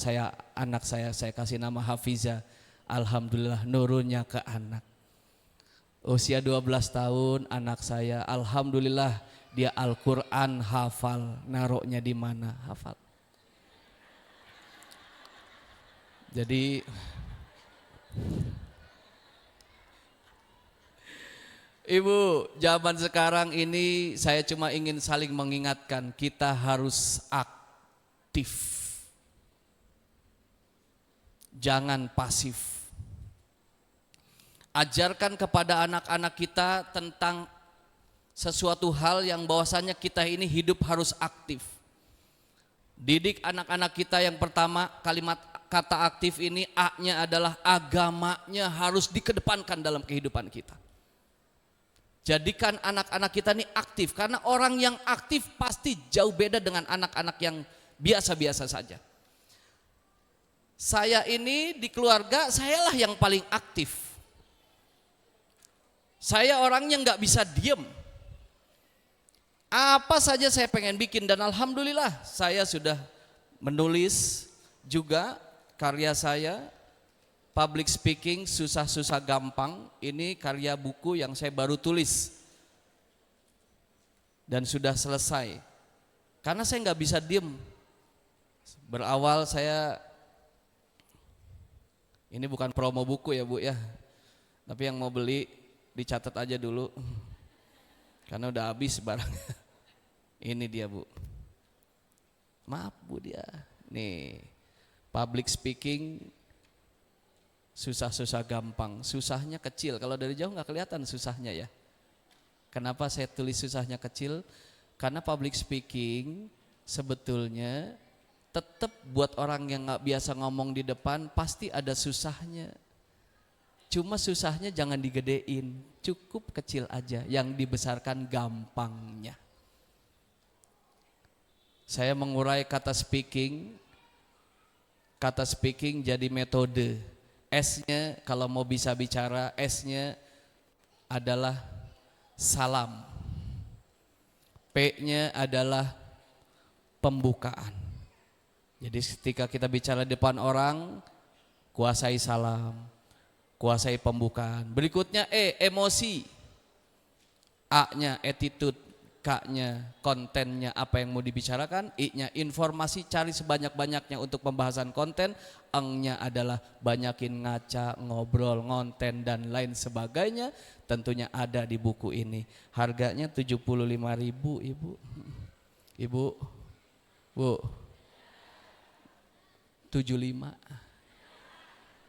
anak saya kasih nama Hafiza. Alhamdulillah nurunnya ke anak. Usia 12 tahun anak saya, alhamdulillah dia Al-Quran hafal. Naroknya di mana? Hafal. Jadi Ibu, zaman sekarang ini saya cuma ingin saling mengingatkan, kita harus aktif. Jangan pasif. Ajarkan kepada anak-anak kita tentang sesuatu hal yang bahwasanya kita ini hidup harus aktif. Didik anak-anak kita yang pertama, kalimat kata aktif ini A-nya adalah agamanya harus dikedepankan dalam kehidupan kita. Jadikan anak-anak kita ini aktif, karena orang yang aktif pasti jauh beda dengan anak-anak yang biasa-biasa saja. Saya ini di keluarga, sayalah yang paling aktif. Saya orangnya nggak bisa diem. Apa saja saya pengen bikin, dan alhamdulillah saya sudah menulis juga karya saya, Public Speaking Susah-Susah Gampang. Ini karya buku yang saya baru tulis dan sudah selesai. Karena saya nggak bisa diem. Berawal saya, ini bukan promo buku ya Bu ya, tapi yang mau beli dicatat aja dulu, karena udah habis barangnya. Ini dia Bu, maaf Bu dia, nih Public Speaking Susah-Susah Gampang. Susahnya kecil, kalau dari jauh nggak kelihatan susahnya ya. Kenapa saya tulis susahnya kecil? Karena public speaking sebetulnya tetap buat orang yang nggak biasa ngomong di depan pasti ada susahnya. Cuma susahnya jangan digedein, cukup kecil aja, yang dibesarkan gampangnya. Saya mengurai kata speaking jadi metode. S-nya kalau mau bisa bicara, S-nya adalah salam. P-nya adalah pembukaan. Jadi ketika kita bicara di depan orang, kuasai salam, kuasai pembukaan. Berikutnya E, emosi. A-nya attitude, K-nya kontennya apa yang mau dibicarakan, I-nya informasi, cari sebanyak-banyaknya untuk pembahasan konten, Eng-nya adalah banyakin ngaca, ngobrol, ngonten dan lain sebagainya. Tentunya ada di buku ini. Harganya 75.000 Ibu. Ibu, Bu, 75.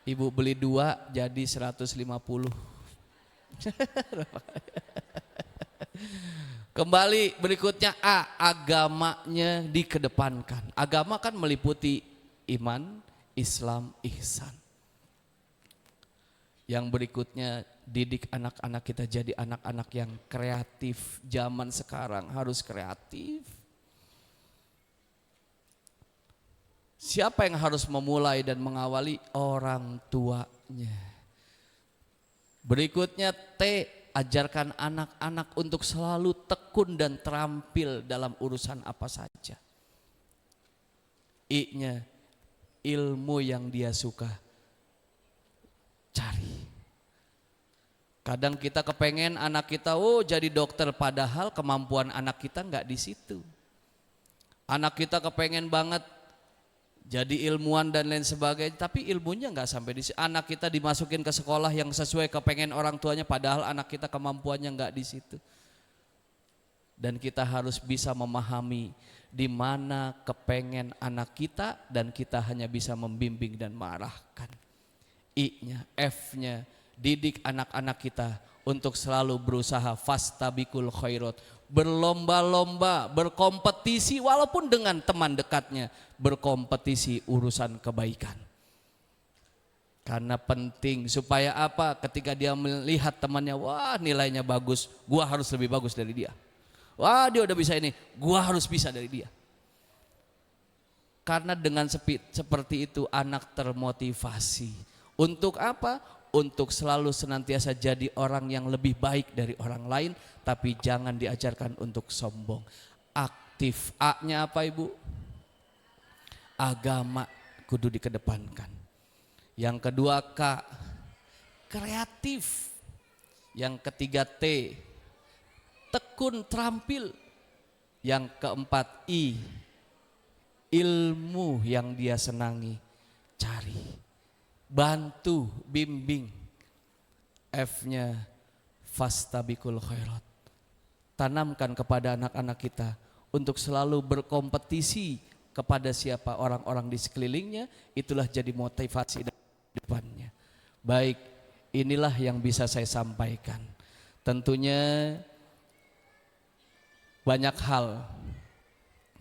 Ibu beli 2 jadi 150. Kembali berikutnya A, agamanya dikedepankan. Agama kan meliputi iman, Islam, ihsan. Yang berikutnya, didik anak-anak kita jadi anak-anak yang kreatif. Zaman sekarang harus kreatif. Siapa yang harus memulai dan mengawali? Orang tuanya. Berikutnya T, ajarkan anak-anak untuk selalu tekun dan terampil dalam urusan apa saja. I-nya, ilmu yang dia suka. Cari. Kadang kita kepengen anak kita jadi dokter, padahal kemampuan anak kita nggak di situ. Anak kita kepengen banget jadi ilmuwan dan lain sebagainya, tapi ilmunya nggak sampai di situ. Anak kita dimasukin ke sekolah yang sesuai kepengen orang tuanya, padahal anak kita kemampuannya nggak di situ. Dan kita harus bisa memahami di mana kepengen anak kita, dan kita hanya bisa membimbing dan mengarahkan. I-nya, F-nya, didik anak-anak kita untuk selalu berusaha fastabikul khairat, berlomba-lomba, berkompetisi walaupun dengan teman dekatnya, berkompetisi urusan kebaikan. Karena penting supaya apa? Ketika dia melihat temannya, wah nilainya bagus, gua harus lebih bagus dari dia. Wah dia udah bisa ini, gua harus bisa dari dia. Karena dengan seperti itu anak termotivasi. Untuk apa? Untuk selalu senantiasa jadi orang yang lebih baik dari orang lain, tapi jangan diajarkan untuk sombong. Aktif. A-nya apa Ibu? Agama kudu dikedepankan. Yang kedua K, kreatif. Yang ketiga T, tekun terampil. Yang keempat I, ilmu yang dia senangi, cari. Bantu, bimbing. F-nya fastabikul khairat. Tanamkan kepada anak-anak kita untuk selalu berkompetisi kepada siapa orang-orang di sekelilingnya, itulah jadi motivasi depannya. Baik, inilah yang bisa saya sampaikan. Tentunya banyak hal,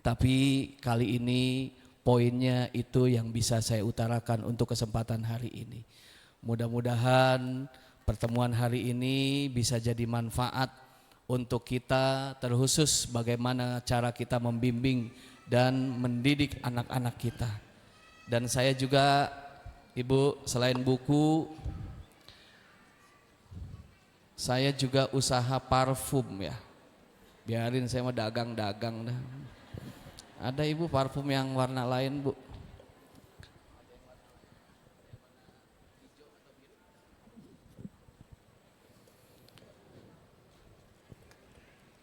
tapi kali ini poinnya itu yang bisa saya utarakan untuk kesempatan hari ini. Mudah-mudahan pertemuan hari ini bisa jadi manfaat untuk kita, terkhusus bagaimana cara kita membimbing dan mendidik anak-anak kita. Dan saya juga Ibu, selain buku, saya juga usaha parfum ya. Biarin saya mau dagang-dagang dah. Ada Ibu parfum yang warna lain Bu?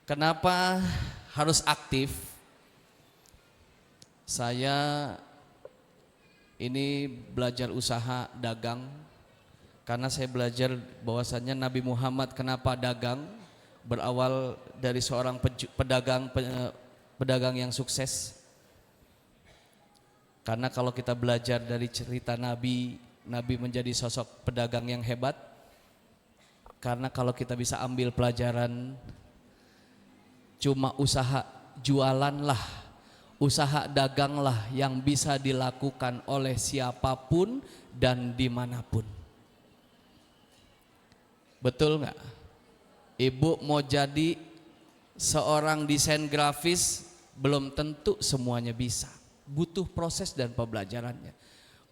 Kenapa harus aktif? Saya ini belajar usaha dagang karena saya belajar bahwasannya Nabi Muhammad kenapa dagang, berawal dari seorang pedagang yang sukses. Karena kalau kita belajar dari cerita Nabi menjadi sosok pedagang yang hebat. Karena kalau kita bisa ambil pelajaran, cuma usaha jualanlah, usaha daganglah yang bisa dilakukan oleh siapapun dan dimanapun. Betul nggak? Ibu mau jadi seorang desain grafis, belum tentu semuanya bisa. Butuh proses dan pembelajarannya.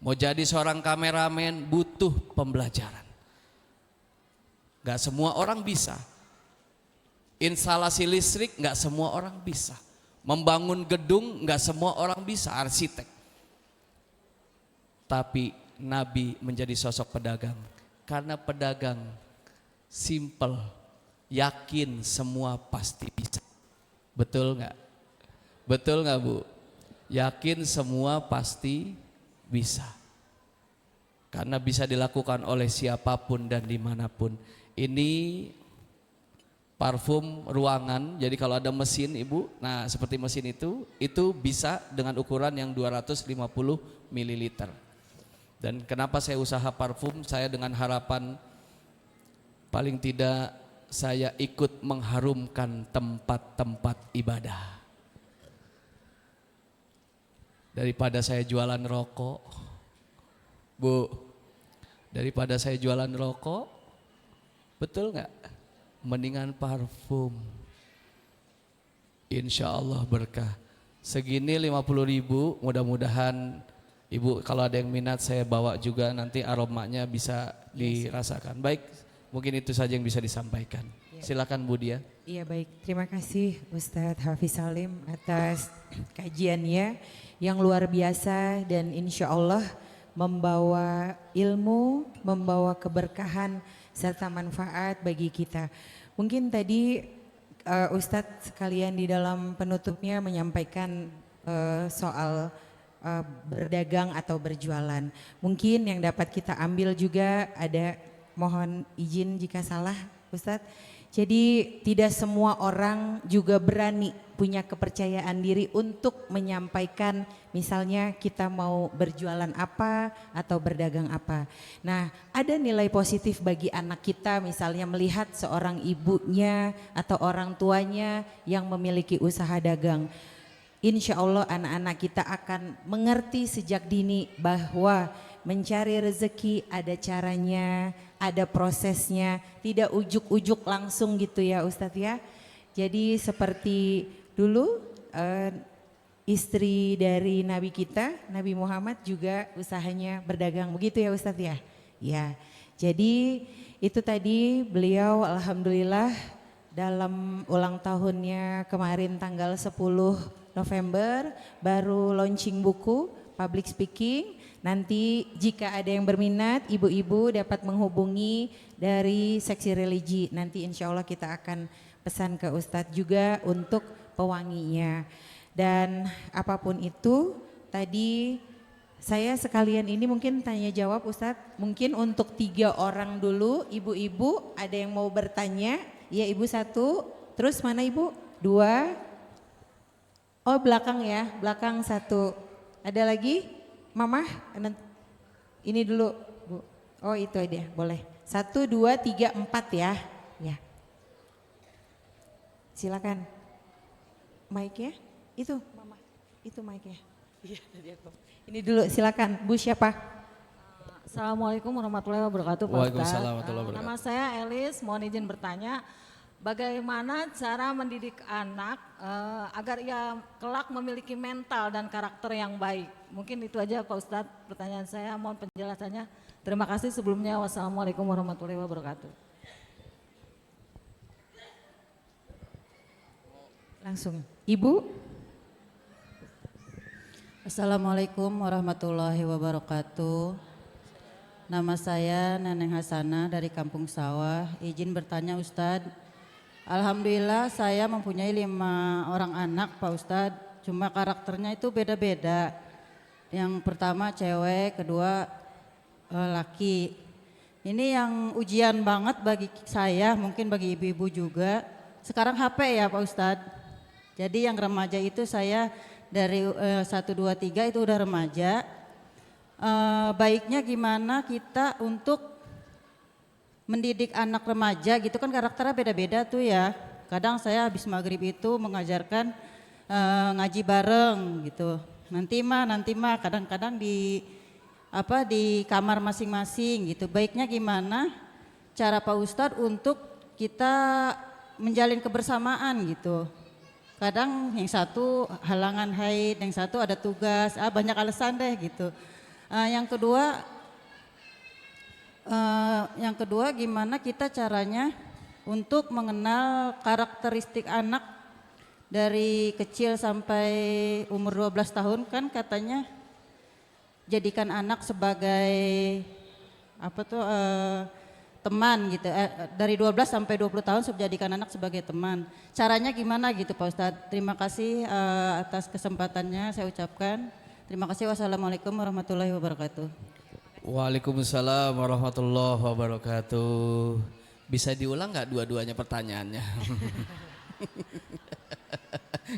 Mau jadi seorang kameramen, butuh pembelajaran. Gak semua orang bisa. Instalasi listrik gak semua orang bisa. Membangun gedung gak semua orang bisa, arsitek. Tapi Nabi menjadi sosok pedagang. Karena pedagang simple, yakin semua pasti bisa. Betul gak? Betul gak Bu? Yakin semua pasti bisa. Karena bisa dilakukan oleh siapapun dan dimanapun. Ini parfum ruangan, jadi kalau ada mesin Ibu, nah seperti mesin itu bisa dengan ukuran yang 250 ml. Dan kenapa saya usaha parfum? Saya dengan harapan paling tidak saya ikut mengharumkan tempat-tempat ibadah. Daripada saya jualan rokok, Bu, daripada saya jualan rokok, betul nggak? Mendingan parfum. Insya Allah berkah. Segini 50.000, mudah-mudahan Ibu kalau ada yang minat saya bawa juga, nanti aromanya bisa dirasakan. Baik, mungkin itu saja yang bisa disampaikan. Silakan Bu Dia. Iya baik, terima kasih Ustadz Hafiz Salim atas kajiannya yang luar biasa dan insya Allah membawa ilmu, membawa keberkahan serta manfaat bagi kita. Mungkin tadi Ustadz sekalian di dalam penutupnya menyampaikan soal berdagang atau berjualan. Mungkin yang dapat kita ambil juga ada, mohon izin jika salah Ustadz, Jadi tidak semua orang juga berani punya kepercayaan diri untuk menyampaikan misalnya kita mau berjualan apa atau berdagang apa. Nah, ada nilai positif bagi anak kita misalnya melihat seorang ibunya atau orang tuanya yang memiliki usaha dagang. Insya Allah anak-anak kita akan mengerti sejak dini bahwa mencari rezeki ada caranya, ada prosesnya, tidak ujuk-ujuk langsung gitu ya Ustadz ya. Jadi seperti dulu istri dari Nabi kita, Nabi Muhammad juga usahanya berdagang begitu ya Ustadz ya. Ya, jadi itu tadi beliau alhamdulillah dalam ulang tahunnya kemarin tanggal 10 November baru launching buku public speaking. Nanti jika ada yang berminat, ibu-ibu dapat menghubungi dari seksi religi. Nanti insya Allah kita akan pesan ke Ustadz juga untuk pewanginya. Dan apapun itu, tadi saya sekalian ini mungkin tanya jawab Ustadz. Mungkin untuk 3 orang dulu, ibu-ibu ada yang mau bertanya. Ya ibu 1, terus mana ibu? 2. Oh belakang ya, belakang 1. Ada lagi? Mama, ini dulu Bu. Oh itu dia, boleh. 1, 2, 3, 4 ya. Ya. Silakan. Mic-nya, itu Mama, itu mic-nya. Iya tadi aku. Ini dulu silakan, Bu siapa? Assalamualaikum warahmatullahi wabarakatuh Pak Ustadz. Waalaikumsalam warahmatullahi wabarakatuh. Nama saya Elis, mohon izin bertanya. Bagaimana cara mendidik anak agar ia kelak memiliki mental dan karakter yang baik? Mungkin itu aja Pak Ustadz pertanyaan saya, mohon penjelasannya. Terima kasih sebelumnya, wassalamualaikum warahmatullahi wabarakatuh. Langsung, Ibu. Assalamualaikum warahmatullahi wabarakatuh. Nama saya Neneng Hasanah dari Kampung Sawah. Izin bertanya Ustadz. Alhamdulillah saya mempunyai 5 orang anak Pak Ustadz. Cuma karakternya itu beda-beda. Yang pertama cewek, kedua laki. Ini yang ujian banget bagi saya, mungkin bagi ibu-ibu juga. Sekarang HP ya Pak Ustadz. Jadi yang remaja itu saya dari 1, 2, 3 itu udah remaja. Baiknya gimana kita untuk mendidik anak remaja gitu kan karakternya beda-beda tuh ya. Kadang saya habis maghrib itu mengajarkan ngaji bareng gitu. Nanti mah kadang-kadang di kamar masing-masing gitu. Baiknya gimana cara Pak Ustadz untuk kita menjalin kebersamaan gitu. Kadang yang satu halangan haid, yang satu ada tugas, banyak alasan deh gitu. Yang kedua gimana kita caranya untuk mengenal karakteristik anak dari kecil sampai umur 12 tahun kan katanya jadikan anak sebagai teman gitu. Dari 12 sampai 20 tahun jadikan anak sebagai teman. Caranya gimana gitu Pak Ustadz? Terima kasih atas kesempatannya saya ucapkan. Terima kasih. Wassalamualaikum warahmatullahi wabarakatuh. Waalaikumsalam warahmatullahi wabarakatuh. Bisa diulang nggak dua-duanya pertanyaannya?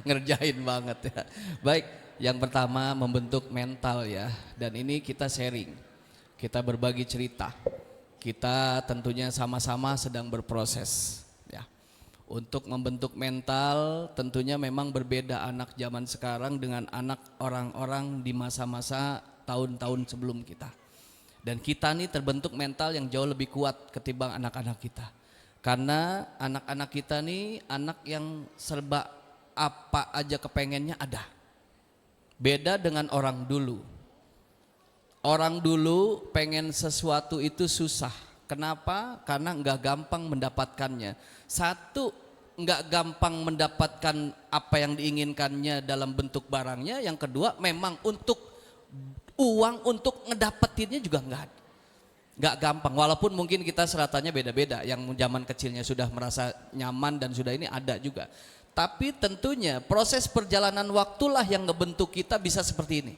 Ngerjain banget ya. Baik, yang pertama membentuk mental ya. Dan ini kita sharing, kita berbagi cerita. Kita tentunya sama-sama sedang berproses ya. Untuk membentuk mental tentunya memang berbeda anak zaman sekarang dengan anak orang-orang di masa-masa tahun-tahun sebelum kita. Dan kita nih terbentuk mental yang jauh lebih kuat ketimbang anak-anak kita. Karena anak-anak kita nih anak yang serba apa aja kepengennya ada. Beda dengan orang dulu. Orang dulu pengen sesuatu itu susah. Kenapa? Karena enggak gampang mendapatkannya. Satu, enggak gampang mendapatkan apa yang diinginkannya dalam bentuk barangnya. Yang kedua, memang untuk uang untuk ngedapetinnya juga nggak gampang, walaupun mungkin kita seratannya beda-beda. Yang zaman kecilnya sudah merasa nyaman dan sudah ini ada juga, tapi tentunya proses perjalanan waktulah yang ngebentuk kita bisa seperti ini,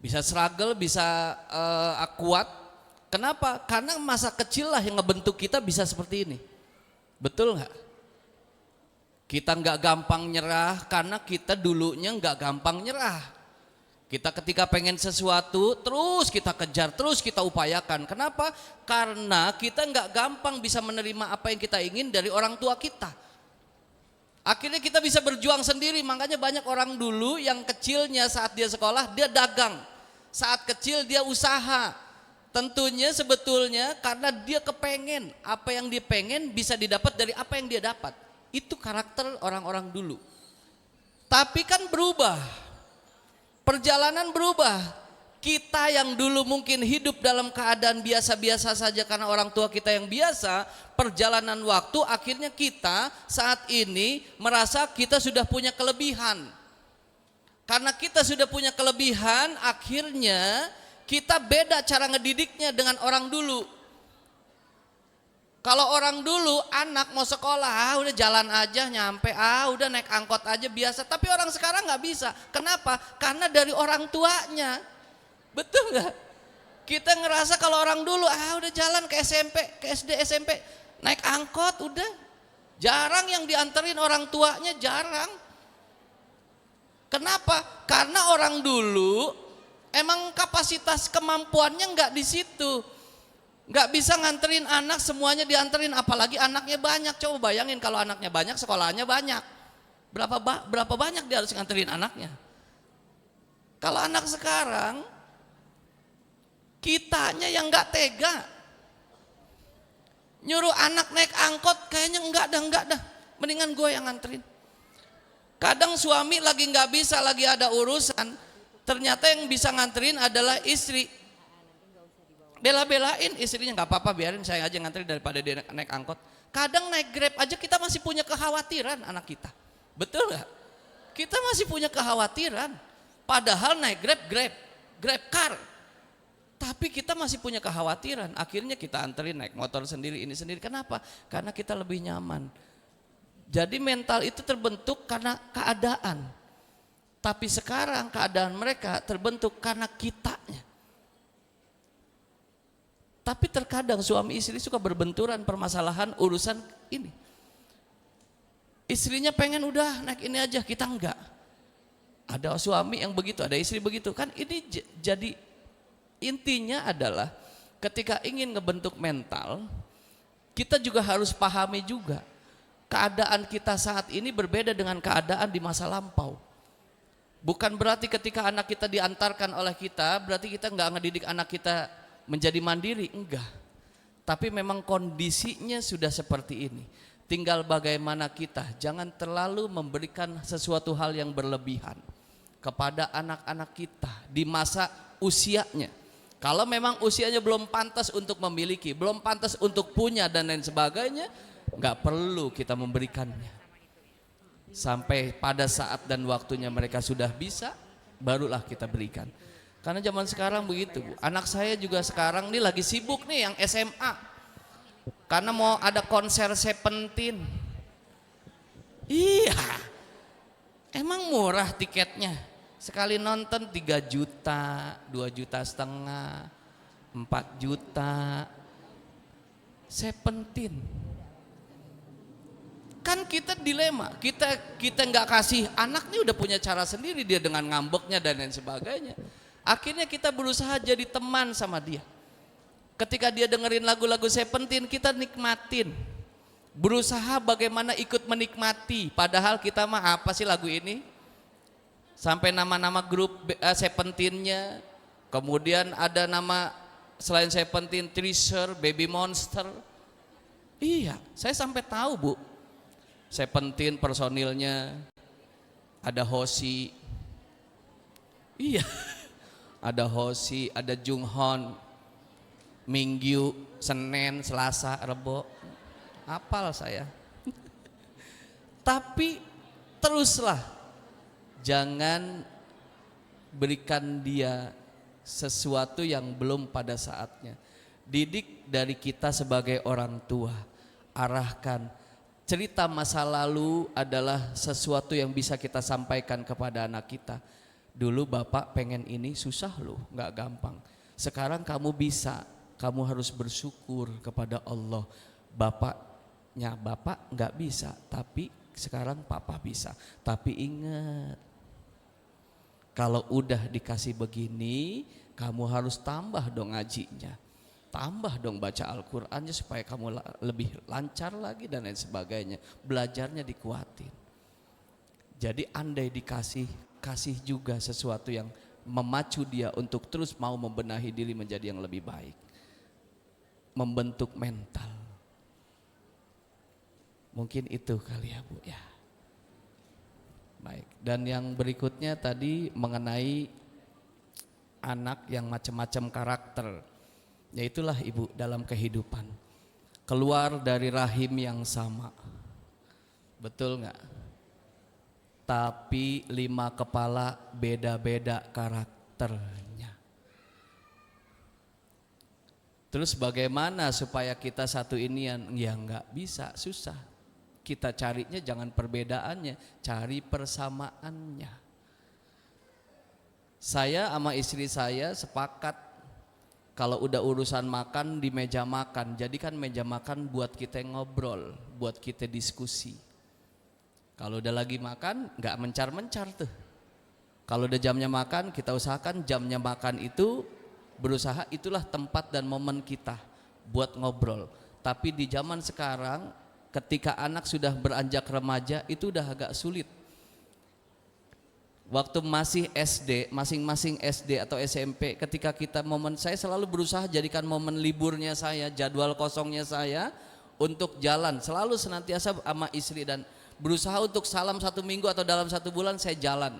bisa struggle, bisa kuat. Kenapa? Karena masa kecil lah yang ngebentuk kita bisa seperti ini. Betul nggak? Kita nggak gampang nyerah karena kita dulunya nggak gampang nyerah. Kita ketika pengen sesuatu terus kita kejar, terus kita upayakan. Kenapa? Karena kita nggak gampang bisa menerima apa yang kita ingin dari orang tua kita. Akhirnya kita bisa berjuang sendiri. Makanya banyak orang dulu yang kecilnya saat dia sekolah dia dagang, saat kecil dia usaha. Tentunya sebetulnya karena dia kepengen apa yang dia pengen bisa didapat dari apa yang dia dapat. Itu karakter orang-orang dulu. Tapi kan berubah. Perjalanan berubah. Kita yang dulu mungkin hidup dalam keadaan biasa-biasa saja karena orang tua kita yang biasa, perjalanan waktu akhirnya kita saat ini merasa kita sudah punya kelebihan. Karena kita sudah punya kelebihan, akhirnya kita beda cara ngedidiknya dengan orang dulu. Kalau orang dulu anak mau sekolah, udah jalan aja nyampe, udah naik angkot aja biasa. Tapi orang sekarang nggak bisa. Kenapa? Karena dari orang tuanya. Betul nggak? Kita ngerasa kalau orang dulu, udah jalan ke SMP, ke SD, SMP, naik angkot udah. Jarang yang dianterin orang tuanya, jarang. Kenapa? Karena orang dulu emang kapasitas kemampuannya nggak di situ. Nggak bisa nganterin anak semuanya dianterin, apalagi anaknya banyak. Coba bayangin kalau anaknya banyak, sekolahnya banyak. Berapa banyak dia harus nganterin anaknya. Kalau anak sekarang, kitanya yang nggak tega. Nyuruh anak naik angkot kayaknya enggak dah. Mendingan gue yang nganterin. Kadang suami lagi nggak bisa, lagi ada urusan. Ternyata yang bisa nganterin adalah istri. Bela-belain istrinya, nggak apa-apa biarin saya aja nganterin daripada dia naik angkot. Kadang naik Grab aja kita masih punya kekhawatiran anak kita. Betul nggak? Kita masih punya kekhawatiran. Padahal naik Grab car. Tapi kita masih punya kekhawatiran. Akhirnya kita anterin naik motor sendiri, ini sendiri. Kenapa? Karena kita lebih nyaman. Jadi mental itu terbentuk karena keadaan. Tapi sekarang keadaan mereka terbentuk karena kitanya. Tapi terkadang suami istri suka berbenturan permasalahan urusan ini. Istrinya pengen udah naik ini aja, kita enggak. Ada suami yang begitu, ada istri begitu. Kan ini jadi intinya adalah ketika ingin ngebentuk mental, kita juga harus pahami juga keadaan kita saat ini berbeda dengan keadaan di masa lampau. Bukan berarti ketika anak kita diantarkan oleh kita, berarti kita enggak ngedidik anak kita menjadi mandiri, enggak. Tapi memang kondisinya sudah seperti ini. Tinggal bagaimana kita, jangan terlalu memberikan sesuatu hal yang berlebihan kepada anak-anak kita di masa usianya. Kalau memang usianya belum pantas untuk memiliki, belum pantas untuk punya dan lain sebagainya, enggak perlu kita memberikannya. Sampai pada saat dan waktunya mereka sudah bisa, barulah kita berikan. Karena zaman sekarang begitu, Bu. Anak saya juga sekarang nih lagi sibuk nih yang SMA. Karena mau ada konser Seventeen. Iya. Emang murah tiketnya. Sekali nonton 3 juta, 2,5 juta, 4 juta. Seventeen. Kan kita dilema, kita nggak kasih, anak nih udah punya cara sendiri dia dengan ngambeknya dan lain sebagainya. Akhirnya kita berusaha jadi teman sama dia. Ketika dia dengerin lagu-lagu Seventeen, kita nikmatin. Berusaha bagaimana ikut menikmati. Padahal kita mah apa sih lagu ini? Sampai nama-nama grup Seventeen-nya. Kemudian ada nama selain Seventeen, Treasure, Baby Monster. Iya, saya sampai tahu, Bu. Seventeen personilnya ada Hoshi. Iya. Ada Hoshi, ada Junghon, Minggu, Senin, Selasa, Rebo. Hafal saya. Tapi teruslah. Jangan berikan dia sesuatu yang belum pada saatnya. Didik dari kita sebagai orang tua. Arahkan. Cerita masa lalu adalah sesuatu yang bisa kita sampaikan kepada anak kita. Dulu bapak pengen ini susah loh, gak gampang. Sekarang kamu bisa, kamu harus bersyukur kepada Allah. Bapak Nya bapak nggak bisa, tapi sekarang papa bisa. Tapi ingat, kalau udah dikasih begini, kamu harus tambah dong ngajinya, tambah dong baca Al-Qur'annya supaya kamu lebih lancar lagi dan lain sebagainya. Belajarnya dikuatin. Jadi andai dikasih, kasih juga sesuatu yang memacu dia untuk terus mau membenahi diri menjadi yang lebih baik. Membentuk mental. Mungkin itu kali ya Bu ya. Baik, dan yang berikutnya tadi mengenai anak yang macam-macam karakter. Yaitulah Ibu dalam kehidupan. Keluar dari rahim yang sama. Betul nggak? Tapi 5 kepala beda-beda karakternya. Terus bagaimana supaya kita satu ini yang nggak bisa, susah. Kita carinya jangan perbedaannya, cari persamaannya. Saya sama istri saya sepakat kalau udah urusan makan di meja makan, jadikan meja makan buat kita ngobrol, buat kita diskusi. Kalau udah lagi makan nggak mencar-mencar tuh. Kalau udah jamnya makan, kita usahakan jamnya makan itu berusaha itulah tempat dan momen kita buat ngobrol. Tapi di zaman sekarang ketika anak sudah beranjak remaja itu udah agak sulit. Waktu masih SD, masing-masing SD atau SMP, ketika kita momen, saya selalu berusaha jadikan momen liburnya saya, jadwal kosongnya saya untuk jalan, selalu senantiasa sama istri dan berusaha untuk salam 1 minggu atau dalam 1 bulan saya jalan.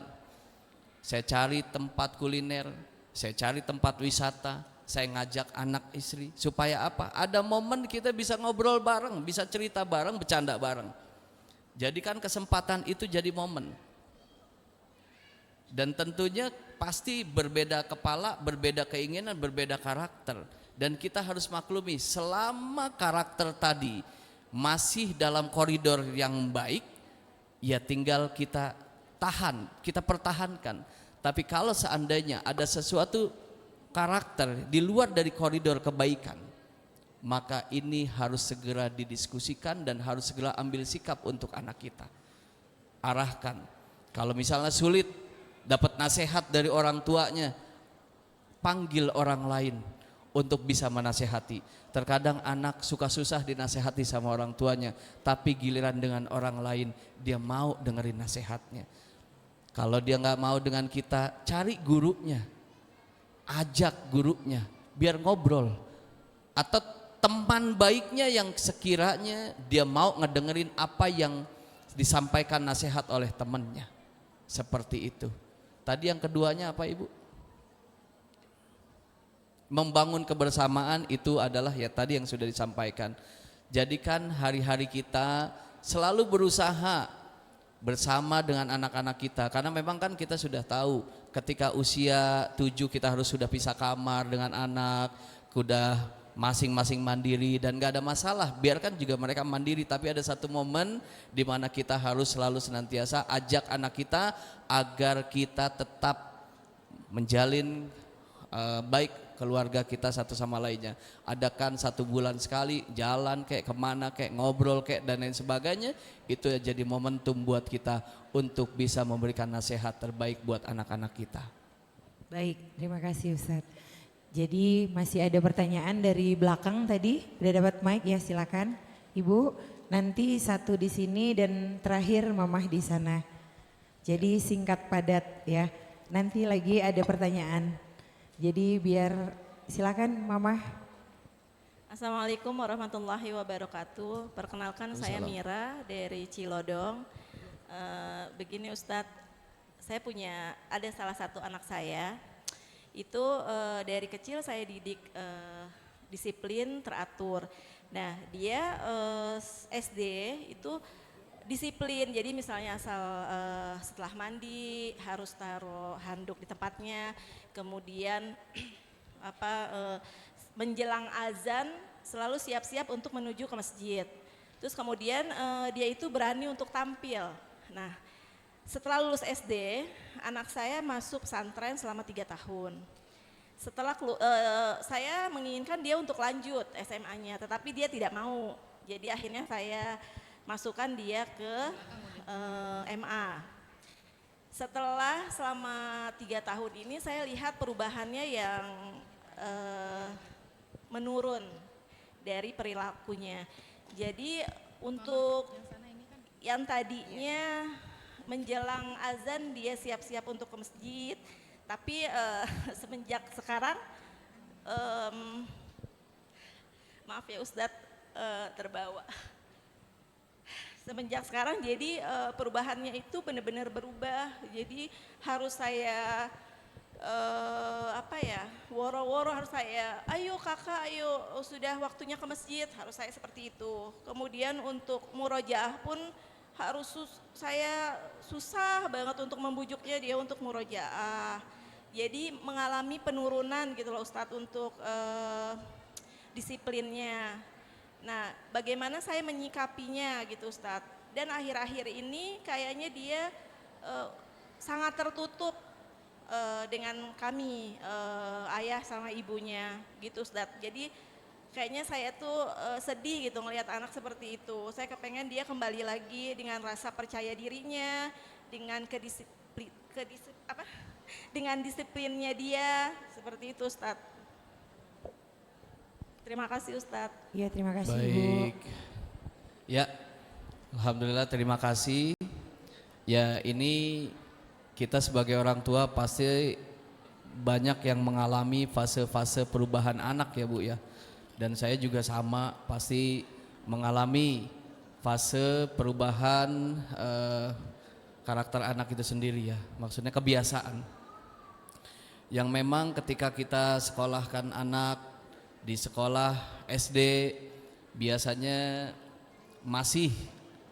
Saya cari tempat kuliner, saya cari tempat wisata, saya ngajak anak istri supaya apa? Ada momen kita bisa ngobrol bareng, bisa cerita bareng, bercanda bareng. Jadikan kesempatan itu jadi momen. Dan tentunya pasti berbeda kepala, berbeda keinginan, berbeda karakter. Dan kita harus maklumi selama karakter tadi masih dalam koridor yang baik, ya tinggal kita tahan, kita pertahankan. Tapi kalau seandainya ada sesuatu karakter di luar dari koridor kebaikan, maka ini harus segera didiskusikan dan harus segera ambil sikap untuk anak kita. Arahkan. Kalau misalnya sulit dapat nasihat dari orang tuanya, panggil orang lain untuk bisa menasehati. Terkadang anak suka susah dinasehati sama orang tuanya, tapi giliran dengan orang lain dia mau dengerin nasihatnya. Kalau dia nggak mau dengan kita, cari gurunya, ajak gurunya, biar ngobrol. Atau teman baiknya yang sekiranya dia mau ngedengerin apa yang disampaikan nasihat oleh temannya. Seperti itu. Tadi yang keduanya apa Ibu? Membangun kebersamaan itu adalah ya tadi yang sudah disampaikan. Jadikan hari-hari kita selalu berusaha bersama dengan anak-anak kita. Karena memang kan kita sudah tahu ketika usia 7 kita harus sudah pisah kamar dengan anak, sudah masing-masing mandiri dan gak ada masalah. Biarkan juga mereka mandiri, tapi ada satu momen di mana kita harus selalu senantiasa ajak anak kita agar kita tetap menjalin baik keluarga kita satu sama lainnya. Adakan 1 bulan sekali jalan kayak kemana kayak ngobrol kayak dan lain sebagainya. Itu jadi momentum buat kita untuk bisa memberikan nasihat terbaik buat anak-anak kita. Baik, terima kasih Ustadz. Jadi masih ada pertanyaan dari belakang tadi, udah dapat mic ya silakan Ibu. Nanti 1 di sini dan terakhir Mamah di sana. Jadi singkat padat ya. Nanti lagi ada pertanyaan. Jadi biar silakan Mamah. Assalamualaikum warahmatullahi wabarakatuh. Perkenalkan saya Mira dari Cilodong. Begini Ustadz, saya ada salah satu anak saya. Itu dari kecil saya didik disiplin, teratur. Nah dia SD itu disiplin, jadi misalnya asal setelah mandi harus taruh handuk di tempatnya, kemudian menjelang azan selalu siap-siap untuk menuju ke masjid. Terus kemudian dia itu berani untuk tampil. Nah setelah lulus SD, anak saya masuk pesantren selama 3 tahun. Setelah saya menginginkan dia untuk lanjut SMA-nya, tetapi dia tidak mau. Jadi akhirnya saya masukkan dia ke MA. Setelah selama 3 tahun ini saya lihat perubahannya yang menurun dari perilakunya. Jadi untuk yang tadinya menjelang azan dia siap-siap untuk ke masjid, tapi semenjak sekarang, maaf ya Ustadz, terbawa. Semenjak sekarang jadi perubahannya itu benar-benar berubah. Jadi harus saya woro-woro, harus saya, ayo kakak, ayo sudah waktunya ke masjid, harus saya seperti itu. Kemudian untuk murojaah pun saya susah banget untuk membujuknya dia untuk murojaah. Jadi mengalami penurunan gitu loh Ustadz untuk disiplinnya. Nah, bagaimana saya menyikapinya gitu Ustadz. Dan akhir-akhir ini kayaknya dia sangat tertutup dengan kami, ayah sama ibunya gitu Ustadz. Jadi kayaknya saya tuh sedih gitu ngelihat anak seperti itu. Saya kepengen dia kembali lagi dengan rasa percaya dirinya, dengan dengan disiplinnya dia, seperti itu Ustadz. Terima kasih Ustadz. Iya, terima kasih Ibu. Baik. Ya, alhamdulillah terima kasih. Ya, ini kita sebagai orang tua pasti banyak yang mengalami fase-fase perubahan anak ya Bu ya. Dan saya juga sama, pasti mengalami fase perubahan karakter anak itu sendiri ya. Maksudnya kebiasaan. Yang memang ketika kita sekolahkan anak di sekolah SD, biasanya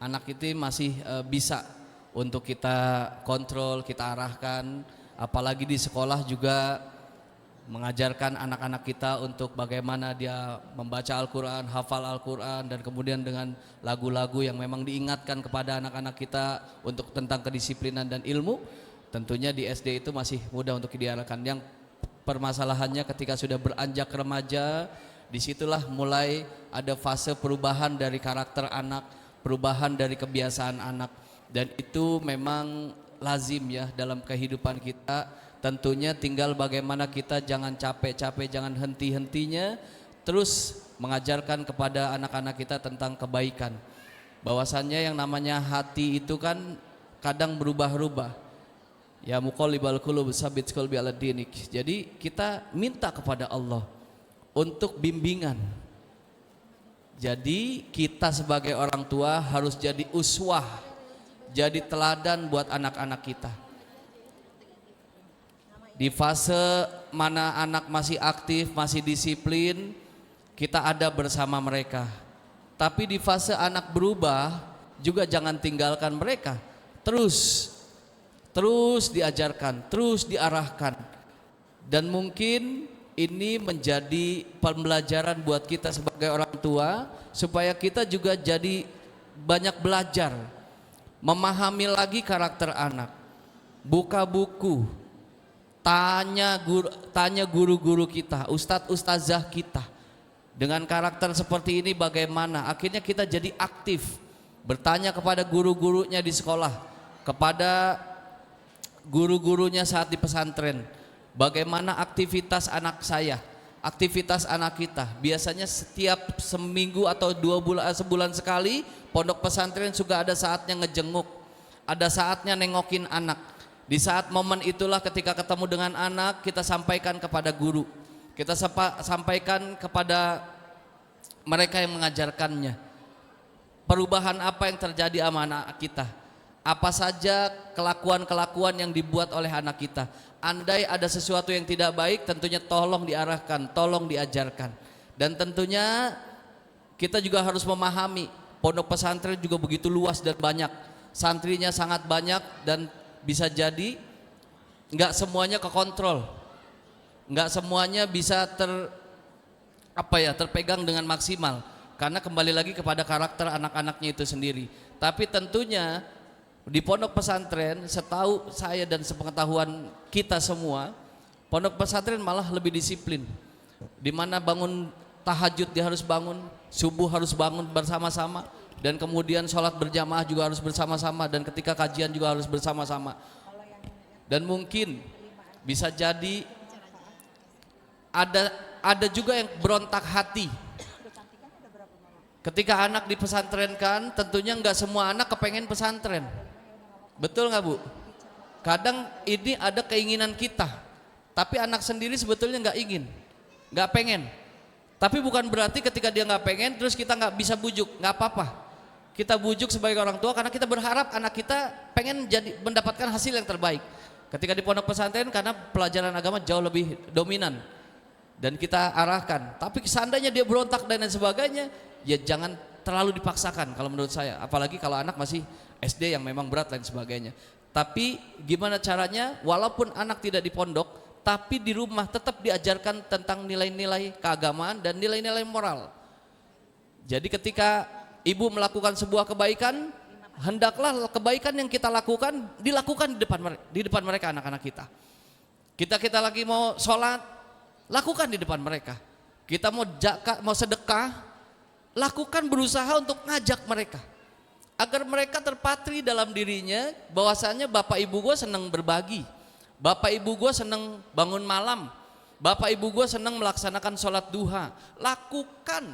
anak itu masih bisa untuk kita kontrol, kita arahkan. Apalagi di sekolah juga mengajarkan anak-anak kita untuk bagaimana dia membaca Al-Quran, hafal Al-Quran, dan kemudian dengan lagu-lagu yang memang diingatkan kepada anak-anak kita untuk tentang kedisiplinan dan ilmu. Tentunya di SD itu masih mudah untuk diarahkan. Yang permasalahannya ketika sudah beranjak remaja, disitulah mulai ada fase perubahan dari karakter anak, perubahan dari kebiasaan anak. Dan itu memang lazim ya dalam kehidupan kita. Tentunya tinggal bagaimana kita jangan capek-capek, jangan henti-hentinya terus mengajarkan kepada anak-anak kita tentang kebaikan. Bahwasannya yang namanya hati itu kan kadang berubah-ubah. Ya muqallibal qulub tsabbit qalbi ala dinik. Jadi kita minta kepada Allah untuk bimbingan. Jadi kita sebagai orang tua harus jadi uswah, jadi teladan buat anak-anak kita. Di fase mana anak masih aktif, masih disiplin, kita ada bersama mereka. Tapi di fase anak berubah, juga jangan tinggalkan mereka. Terus diajarkan, terus diarahkan. Dan mungkin ini menjadi pembelajaran buat kita sebagai orang tua, supaya kita juga jadi banyak belajar, memahami lagi karakter anak. Buka buku, tanya guru-guru kita, ustadz-ustazah kita, dengan karakter seperti ini bagaimana. Akhirnya kita jadi aktif, bertanya kepada guru-gurunya di sekolah, kepada guru-gurunya saat di pesantren, bagaimana aktivitas anak saya, aktivitas anak kita. Biasanya setiap seminggu atau sebulan sekali pondok pesantren juga ada saatnya ngejenguk, ada saatnya nengokin anak. Di saat momen itulah ketika ketemu dengan anak, kita sampaikan kepada guru, kita sampaikan kepada mereka yang mengajarkannya, perubahan apa yang terjadi sama anak kita, apa saja kelakuan-kelakuan yang dibuat oleh anak kita. Andai ada sesuatu yang tidak baik, tentunya tolong diarahkan, tolong diajarkan. Dan tentunya kita juga harus memahami pondok pesantren juga begitu luas dan banyak, santrinya sangat banyak, dan bisa jadi nggak semuanya kekontrol, nggak semuanya bisa terpegang dengan maksimal, karena kembali lagi kepada karakter anak-anaknya itu sendiri. Tapi tentunya di pondok pesantren, setahu saya dan sepengetahuan kita semua, pondok pesantren malah lebih disiplin. Di mana bangun tahajud dia harus bangun subuh harus bangun bersama-sama, dan kemudian sholat berjamaah juga harus bersama-sama, dan ketika kajian juga harus bersama-sama. Dan mungkin bisa jadi ada juga yang berontak hati. Ketika anak dipesantrenkan, tentunya nggak semua anak kepengen pesantren. Betul nggak Bu? Kadang ini ada keinginan kita, tapi anak sendiri sebetulnya nggak ingin, nggak pengen. Tapi bukan berarti ketika dia nggak pengen, terus kita nggak bisa bujuk, nggak apa-apa. Kita bujuk sebagai orang tua karena kita berharap anak kita pengen mendapatkan hasil yang terbaik. Ketika di pondok pesantren karena pelajaran agama jauh lebih dominan dan kita arahkan. Tapi seandainya dia berontak dan lain sebagainya, ya jangan terlalu dipaksakan kalau menurut saya. Apalagi kalau anak masih SD yang memang berat dan sebagainya. Tapi gimana caranya walaupun anak tidak di pondok, tapi di rumah tetap diajarkan tentang nilai-nilai keagamaan dan nilai-nilai moral. Jadi ketika ibu melakukan sebuah kebaikan, hendaklah kebaikan yang kita lakukan dilakukan di depan mereka, anak-anak kita. Kita lagi mau sholat, lakukan di depan mereka. Kita mau zakat, mau sedekah, lakukan, berusaha untuk ngajak mereka agar mereka terpatri dalam dirinya bahwasanya bapak ibu gue senang berbagi, bapak ibu gue senang bangun malam, bapak ibu gue senang melaksanakan sholat duha. Lakukan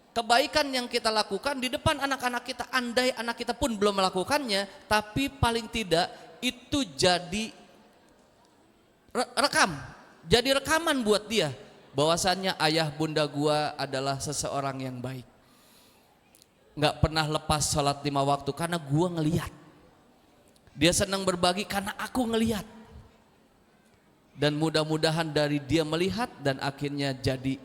kebaikan yang kita lakukan di depan anak-anak kita. Andai anak kita pun belum melakukannya, tapi paling tidak itu jadi jadi rekaman buat dia bahwasannya ayah bunda gua adalah seseorang yang baik, nggak pernah lepas sholat 5 waktu karena gua ngelihat dia senang berbagi karena aku ngelihat. Dan mudah-mudahan dari dia melihat dan akhirnya jadi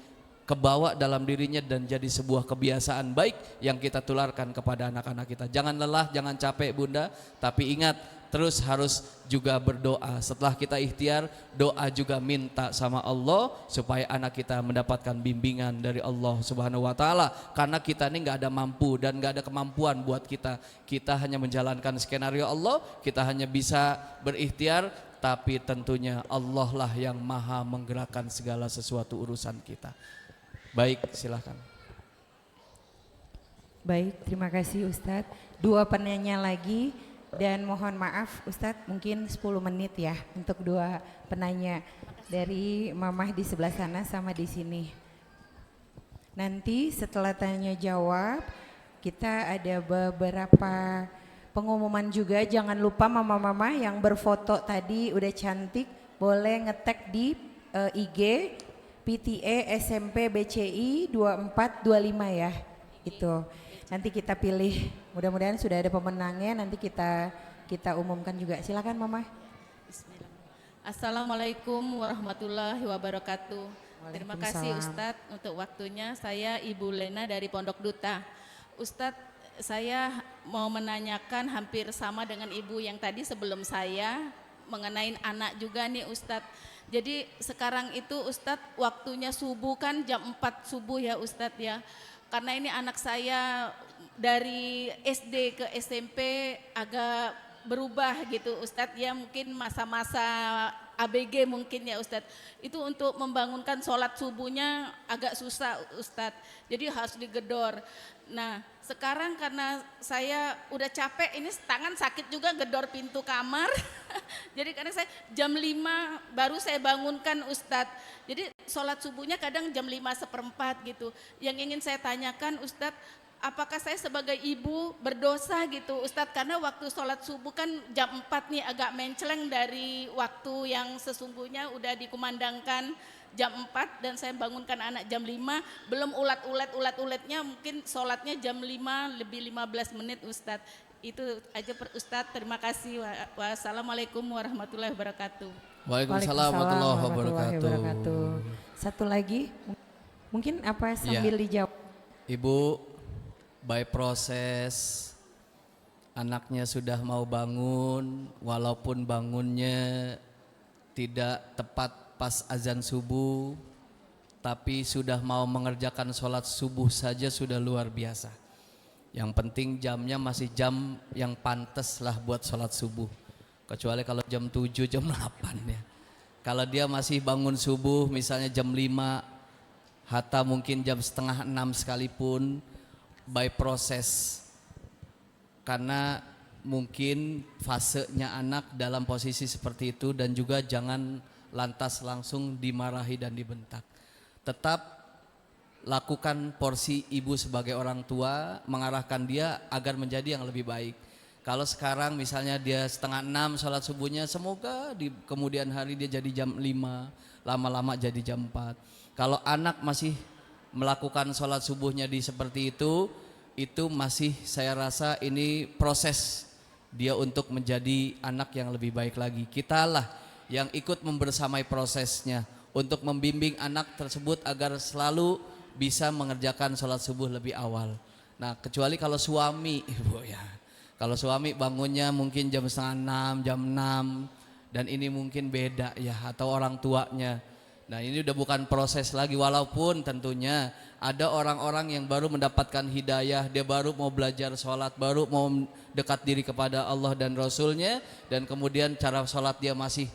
kebawa dalam dirinya dan jadi sebuah kebiasaan baik yang kita tularkan kepada anak-anak kita. Jangan lelah, jangan capek bunda, tapi ingat terus harus juga berdoa. Setelah kita ikhtiar, doa juga minta sama Allah supaya anak kita mendapatkan bimbingan dari Allah Subhanahu wa taala. Karena kita ini nggak ada mampu dan nggak ada kemampuan buat kita. Kita hanya menjalankan skenario Allah, kita hanya bisa berikhtiar, tapi tentunya Allah lah yang maha menggerakkan segala sesuatu urusan kita. Baik, silakan. Baik, terima kasih Ustadz. 2 penanya lagi. Dan mohon maaf Ustadz, mungkin 10 menit ya untuk 2 penanya dari mamah di sebelah sana sama di sini. Nanti setelah tanya jawab kita ada beberapa pengumuman juga. Jangan lupa mama-mama yang berfoto tadi udah cantik boleh ngetek di IG PTA SMP BCI 2425 ya. Itu nanti kita pilih, mudah-mudahan sudah ada pemenangnya, nanti kita umumkan juga. Silakan mama. Assalamualaikum warahmatullahi wabarakatuh. Terima kasih Ustadz untuk waktunya. Saya Ibu Lena dari Pondok Duta. Ustadz, saya mau menanyakan hampir sama dengan ibu yang tadi sebelum saya mengenai anak juga nih Ustadz. Jadi sekarang itu Ustadz waktunya subuh kan jam 4 subuh ya Ustadz ya. Karena ini anak saya dari SD ke SMP agak berubah gitu Ustadz ya, mungkin masa-masa ABG mungkin ya Ustadz. Itu untuk membangunkan sholat subuhnya agak susah Ustadz, jadi harus digedor. Nah sekarang karena saya udah capek, ini tangan sakit juga gedor pintu kamar. Jadi karena saya jam 5 baru saya bangunkan Ustadz. Jadi sholat subuhnya kadang jam 5:15 gitu. Yang ingin saya tanyakan Ustadz, apakah saya sebagai ibu berdosa gitu Ustadz? Karena waktu sholat subuh kan jam 4 nih, agak menceleng dari waktu yang sesungguhnya udah dikumandangkan jam 4 dan saya bangunkan anak jam 5, belum ulat-uletnya mungkin sholatnya jam 5 lebih 15 menit Ustadz. Itu aja Ustadz, terima kasih. Wassalamualaikum warahmatullahi wabarakatuh. Waalaikumsalam warahmatullahi wabarakatuh. Satu lagi, mungkin apa sambil dijawab? Ibu, by proses anaknya sudah mau bangun, walaupun bangunnya tidak tepat pas azan subuh, tapi sudah mau mengerjakan sholat subuh saja sudah luar biasa. Yang penting jamnya masih jam yang pantas lah buat sholat subuh. Kecuali kalau jam 7, jam 8 ya. Kalau dia masih bangun subuh misalnya jam 5, hatta mungkin jam setengah 6 sekalipun, by proses. Karena mungkin fasenya anak dalam posisi seperti itu, dan juga jangan lantas langsung dimarahi dan dibentak. Tetap lakukan porsi ibu sebagai orang tua, mengarahkan dia agar menjadi yang lebih baik. Kalau sekarang misalnya dia setengah 6 sholat subuhnya, semoga di kemudian hari dia jadi jam 5, lama-lama jadi jam 4. Kalau anak masih melakukan sholat subuhnya di seperti itu masih saya rasa ini proses dia untuk menjadi anak yang lebih baik lagi. Kitalah yang ikut membersamai prosesnya untuk membimbing anak tersebut agar selalu bisa mengerjakan sholat subuh lebih awal. Nah, kecuali kalau suami, ibu ya. Kalau suami bangunnya mungkin jam setengah 6, jam 6, dan ini mungkin beda ya, atau orang tuanya. Nah, ini udah bukan proses lagi, walaupun tentunya ada orang-orang yang baru mendapatkan hidayah, dia baru mau belajar sholat, baru mau dekat diri kepada Allah dan Rasulnya, dan kemudian cara sholat dia masih,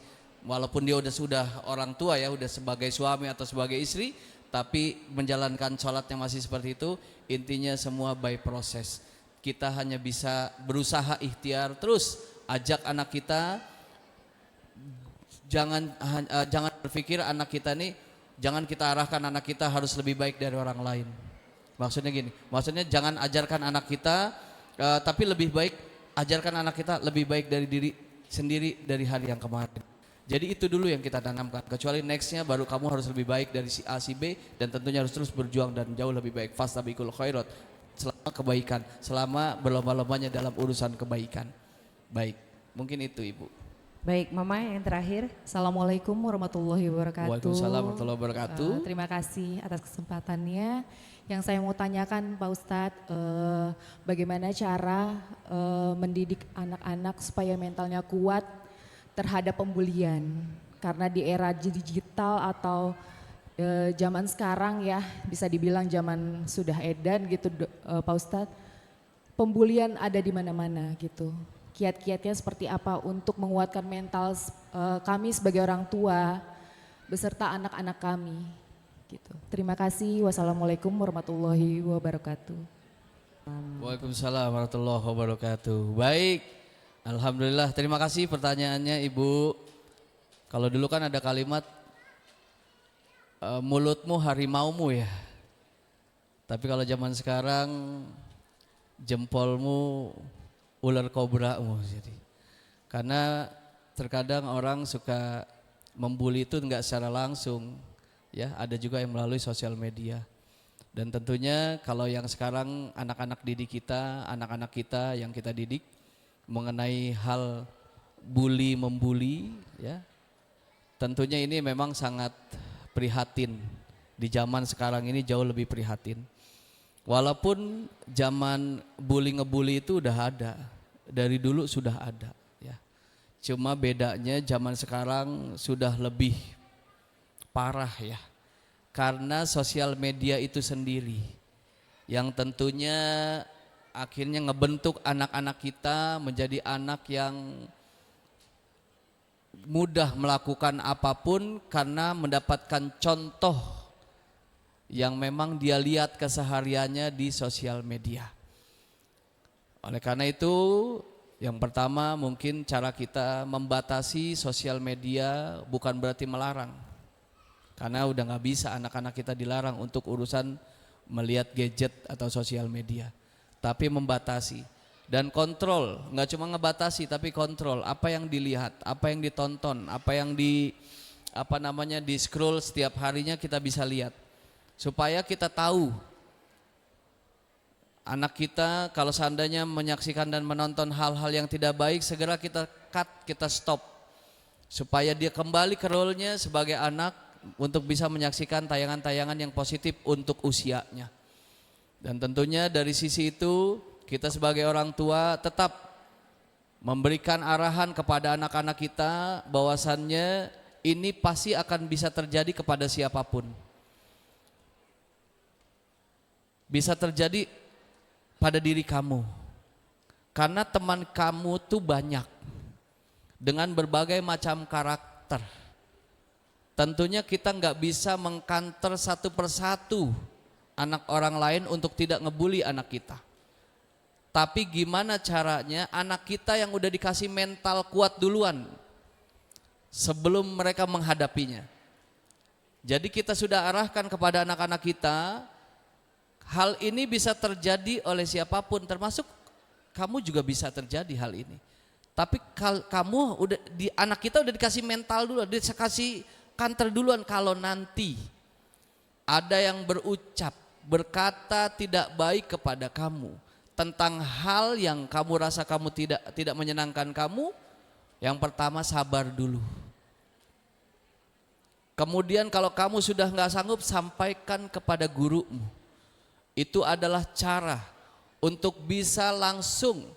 walaupun dia sudah orang tua ya, udah sebagai suami atau sebagai istri, tapi menjalankan sholatnya masih seperti itu. Intinya semua by proses. Kita hanya bisa berusaha ikhtiar terus, ajak anak kita, jangan berpikir anak kita nih, jangan kita arahkan anak kita harus lebih baik dari orang lain. Maksudnya gini, maksudnya jangan ajarkan anak kita, tapi lebih baik ajarkan anak kita lebih baik dari diri sendiri dari hari yang kemarin. Jadi itu dulu yang kita tanamkan, kecuali nextnya baru kamu harus lebih baik dari si A, si B, dan tentunya harus terus berjuang dan jauh lebih baik. Fastabiqul khairat, selama kebaikan, selama berlomba-lombanya dalam urusan kebaikan. Baik, mungkin itu Ibu. Baik, Mama yang terakhir. Assalamualaikum warahmatullahi wabarakatuh. Waalaikumsalam warahmatullahi wabarakatuh. Terima kasih atas kesempatannya. Yang saya mau tanyakan Pak Ustadz, bagaimana cara mendidik anak-anak supaya mentalnya kuat terhadap pembulian? Karena di era digital atau zaman sekarang ya, bisa dibilang zaman sudah edan gitu Pak Ustadz, pembulian ada di mana-mana gitu. Kiat-kiatnya seperti apa untuk menguatkan mental kami sebagai orang tua beserta anak-anak kami gitu. Terima kasih. Wassalamualaikum warahmatullahi wabarakatuh. Waalaikumsalam warahmatullahi wabarakatuh. Baik, alhamdulillah. Terima kasih pertanyaannya Ibu. Kalau dulu kan ada kalimat mulutmu harimaumu ya. Tapi kalau zaman sekarang jempolmu ular kobramu. Jadi karena terkadang orang suka membuli itu enggak secara langsung ya, ada juga yang melalui sosial media. Dan tentunya kalau yang sekarang anak-anak didik kita, anak-anak kita yang kita didik mengenai hal bully membuli ya, tentunya ini memang sangat prihatin. Di zaman sekarang ini jauh lebih prihatin. Walaupun zaman bully ngebully itu udah ada, dari dulu sudah ada ya. Cuma bedanya zaman sekarang sudah lebih parah ya. Karena sosial media itu sendiri yang tentunya akhirnya ngebentuk anak-anak kita menjadi anak yang mudah melakukan apapun karena mendapatkan contoh yang memang dia lihat kesehariannya di sosial media. Oleh karena itu, yang pertama mungkin cara kita membatasi sosial media bukan berarti melarang. Karena udah gak bisa anak-anak kita dilarang untuk urusan melihat gadget atau sosial media. Tapi membatasi dan kontrol, gak cuma ngebatasi tapi kontrol apa yang dilihat, apa yang ditonton, apa yang di scroll setiap harinya kita bisa lihat. Supaya kita tahu anak kita kalau seandainya menyaksikan dan menonton hal-hal yang tidak baik, segera kita cut, kita stop. Supaya dia kembali ke role-nya sebagai anak untuk bisa menyaksikan tayangan-tayangan yang positif untuk usianya. Dan tentunya dari sisi itu kita sebagai orang tua tetap memberikan arahan kepada anak-anak kita bahwasannya ini pasti akan bisa terjadi kepada siapapun. Bisa terjadi pada diri kamu. Karena teman kamu tuh banyak dengan berbagai macam karakter. tentunya kita nggak bisa mengkanter satu persatu anak orang lain untuk tidak ngebully anak kita. Tapi gimana caranya anak kita yang udah dikasih mental kuat duluan sebelum mereka menghadapinya. Jadi kita sudah arahkan kepada anak-anak kita, hal ini bisa terjadi oleh siapapun, termasuk kamu juga bisa terjadi hal ini. Tapi kamu udah anak kita udah dikasih mental dulu, dikasih kantor duluan kalau nanti ada yang berucap, berkata tidak baik kepada kamu tentang hal yang kamu rasa kamu tidak menyenangkan kamu, yang pertama sabar dulu. Kemudian kalau kamu sudah nggak sanggup, sampaikan kepada gurumu. Itu adalah cara untuk bisa langsung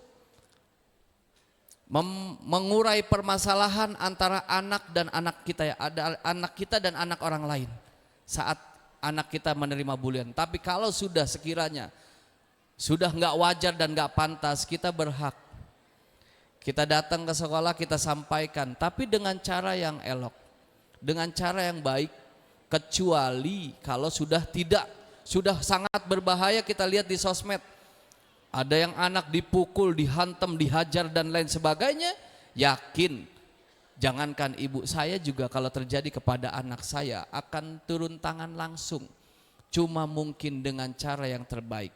mengurai permasalahan antara anak dan anak kita, ya, ada anak kita dan anak orang lain saat anak kita menerima bulian. Tapi kalau sudah sekiranya sudah nggak wajar dan nggak pantas, kita berhak. Kita datang ke sekolah, kita sampaikan, tapi dengan cara yang elok, dengan cara yang baik. Kecuali kalau sudah sangat berbahaya, kita lihat di sosmed. Ada yang anak dipukul, dihantam, dihajar dan lain sebagainya. Yakin, jangankan ibu, saya juga kalau terjadi kepada anak saya akan turun tangan langsung. Cuma mungkin dengan cara yang terbaik.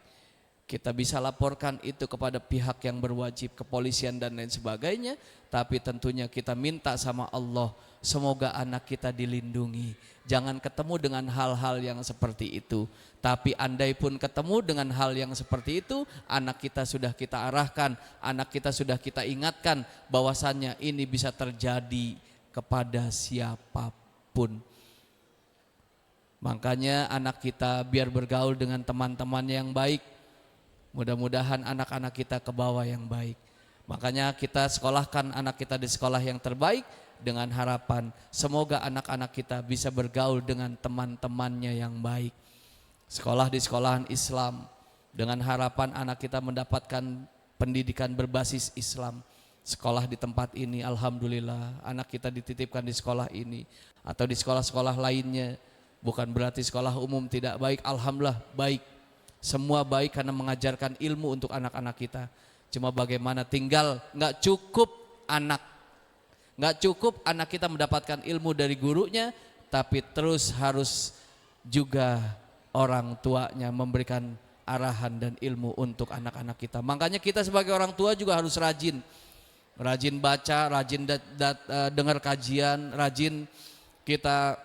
Kita bisa laporkan itu kepada pihak yang berwajib, kepolisian dan lain sebagainya. Tapi tentunya kita minta sama Allah, semoga anak kita dilindungi. Jangan ketemu dengan hal-hal yang seperti itu. Tapi andai pun ketemu dengan hal yang seperti itu, anak kita sudah kita arahkan, anak kita sudah kita ingatkan bahwasannya ini bisa terjadi kepada siapapun. Makanya anak kita biar bergaul dengan teman-teman yang baik. Mudah-mudahan anak-anak kita ke bawah yang baik. Makanya kita sekolahkan anak kita di sekolah yang terbaik dengan harapan semoga anak-anak kita bisa bergaul dengan teman-temannya yang baik. Sekolah di sekolahan Islam dengan harapan anak kita mendapatkan pendidikan berbasis Islam. Sekolah di tempat ini, alhamdulillah anak kita dititipkan di sekolah ini atau di sekolah-sekolah lainnya. Bukan berarti sekolah umum tidak baik, alhamdulillah baik. Semua baik karena mengajarkan ilmu untuk anak-anak kita. Cuma bagaimana tinggal nggak cukup anak kita mendapatkan ilmu dari gurunya, tapi terus harus juga orang tuanya memberikan arahan dan ilmu untuk anak-anak kita. Makanya kita sebagai orang tua juga harus rajin baca, rajin dengar kajian, rajin kita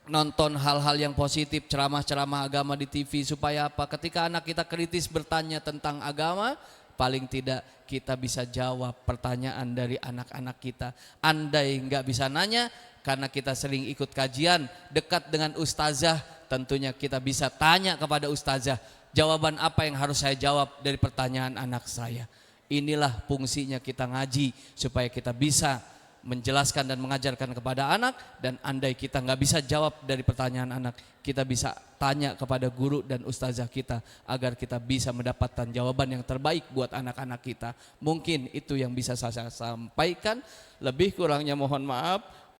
nonton hal-hal yang positif, ceramah-ceramah agama di TV, supaya apa? Ketika anak kita kritis bertanya tentang agama, paling tidak kita bisa jawab pertanyaan dari anak-anak kita. Andai nggak bisa nanya, karena kita sering ikut kajian, dekat dengan ustazah, tentunya kita bisa tanya kepada ustazah, jawaban apa yang harus saya jawab dari pertanyaan anak saya. Inilah fungsinya kita ngaji, supaya kita bisa menjelaskan dan mengajarkan kepada anak. Dan andai kita nggak bisa jawab dari pertanyaan anak, kita bisa tanya kepada guru dan ustazah kita agar kita bisa mendapatkan jawaban yang terbaik buat anak-anak kita. Mungkin itu yang bisa saya sampaikan, lebih kurangnya mohon maaf.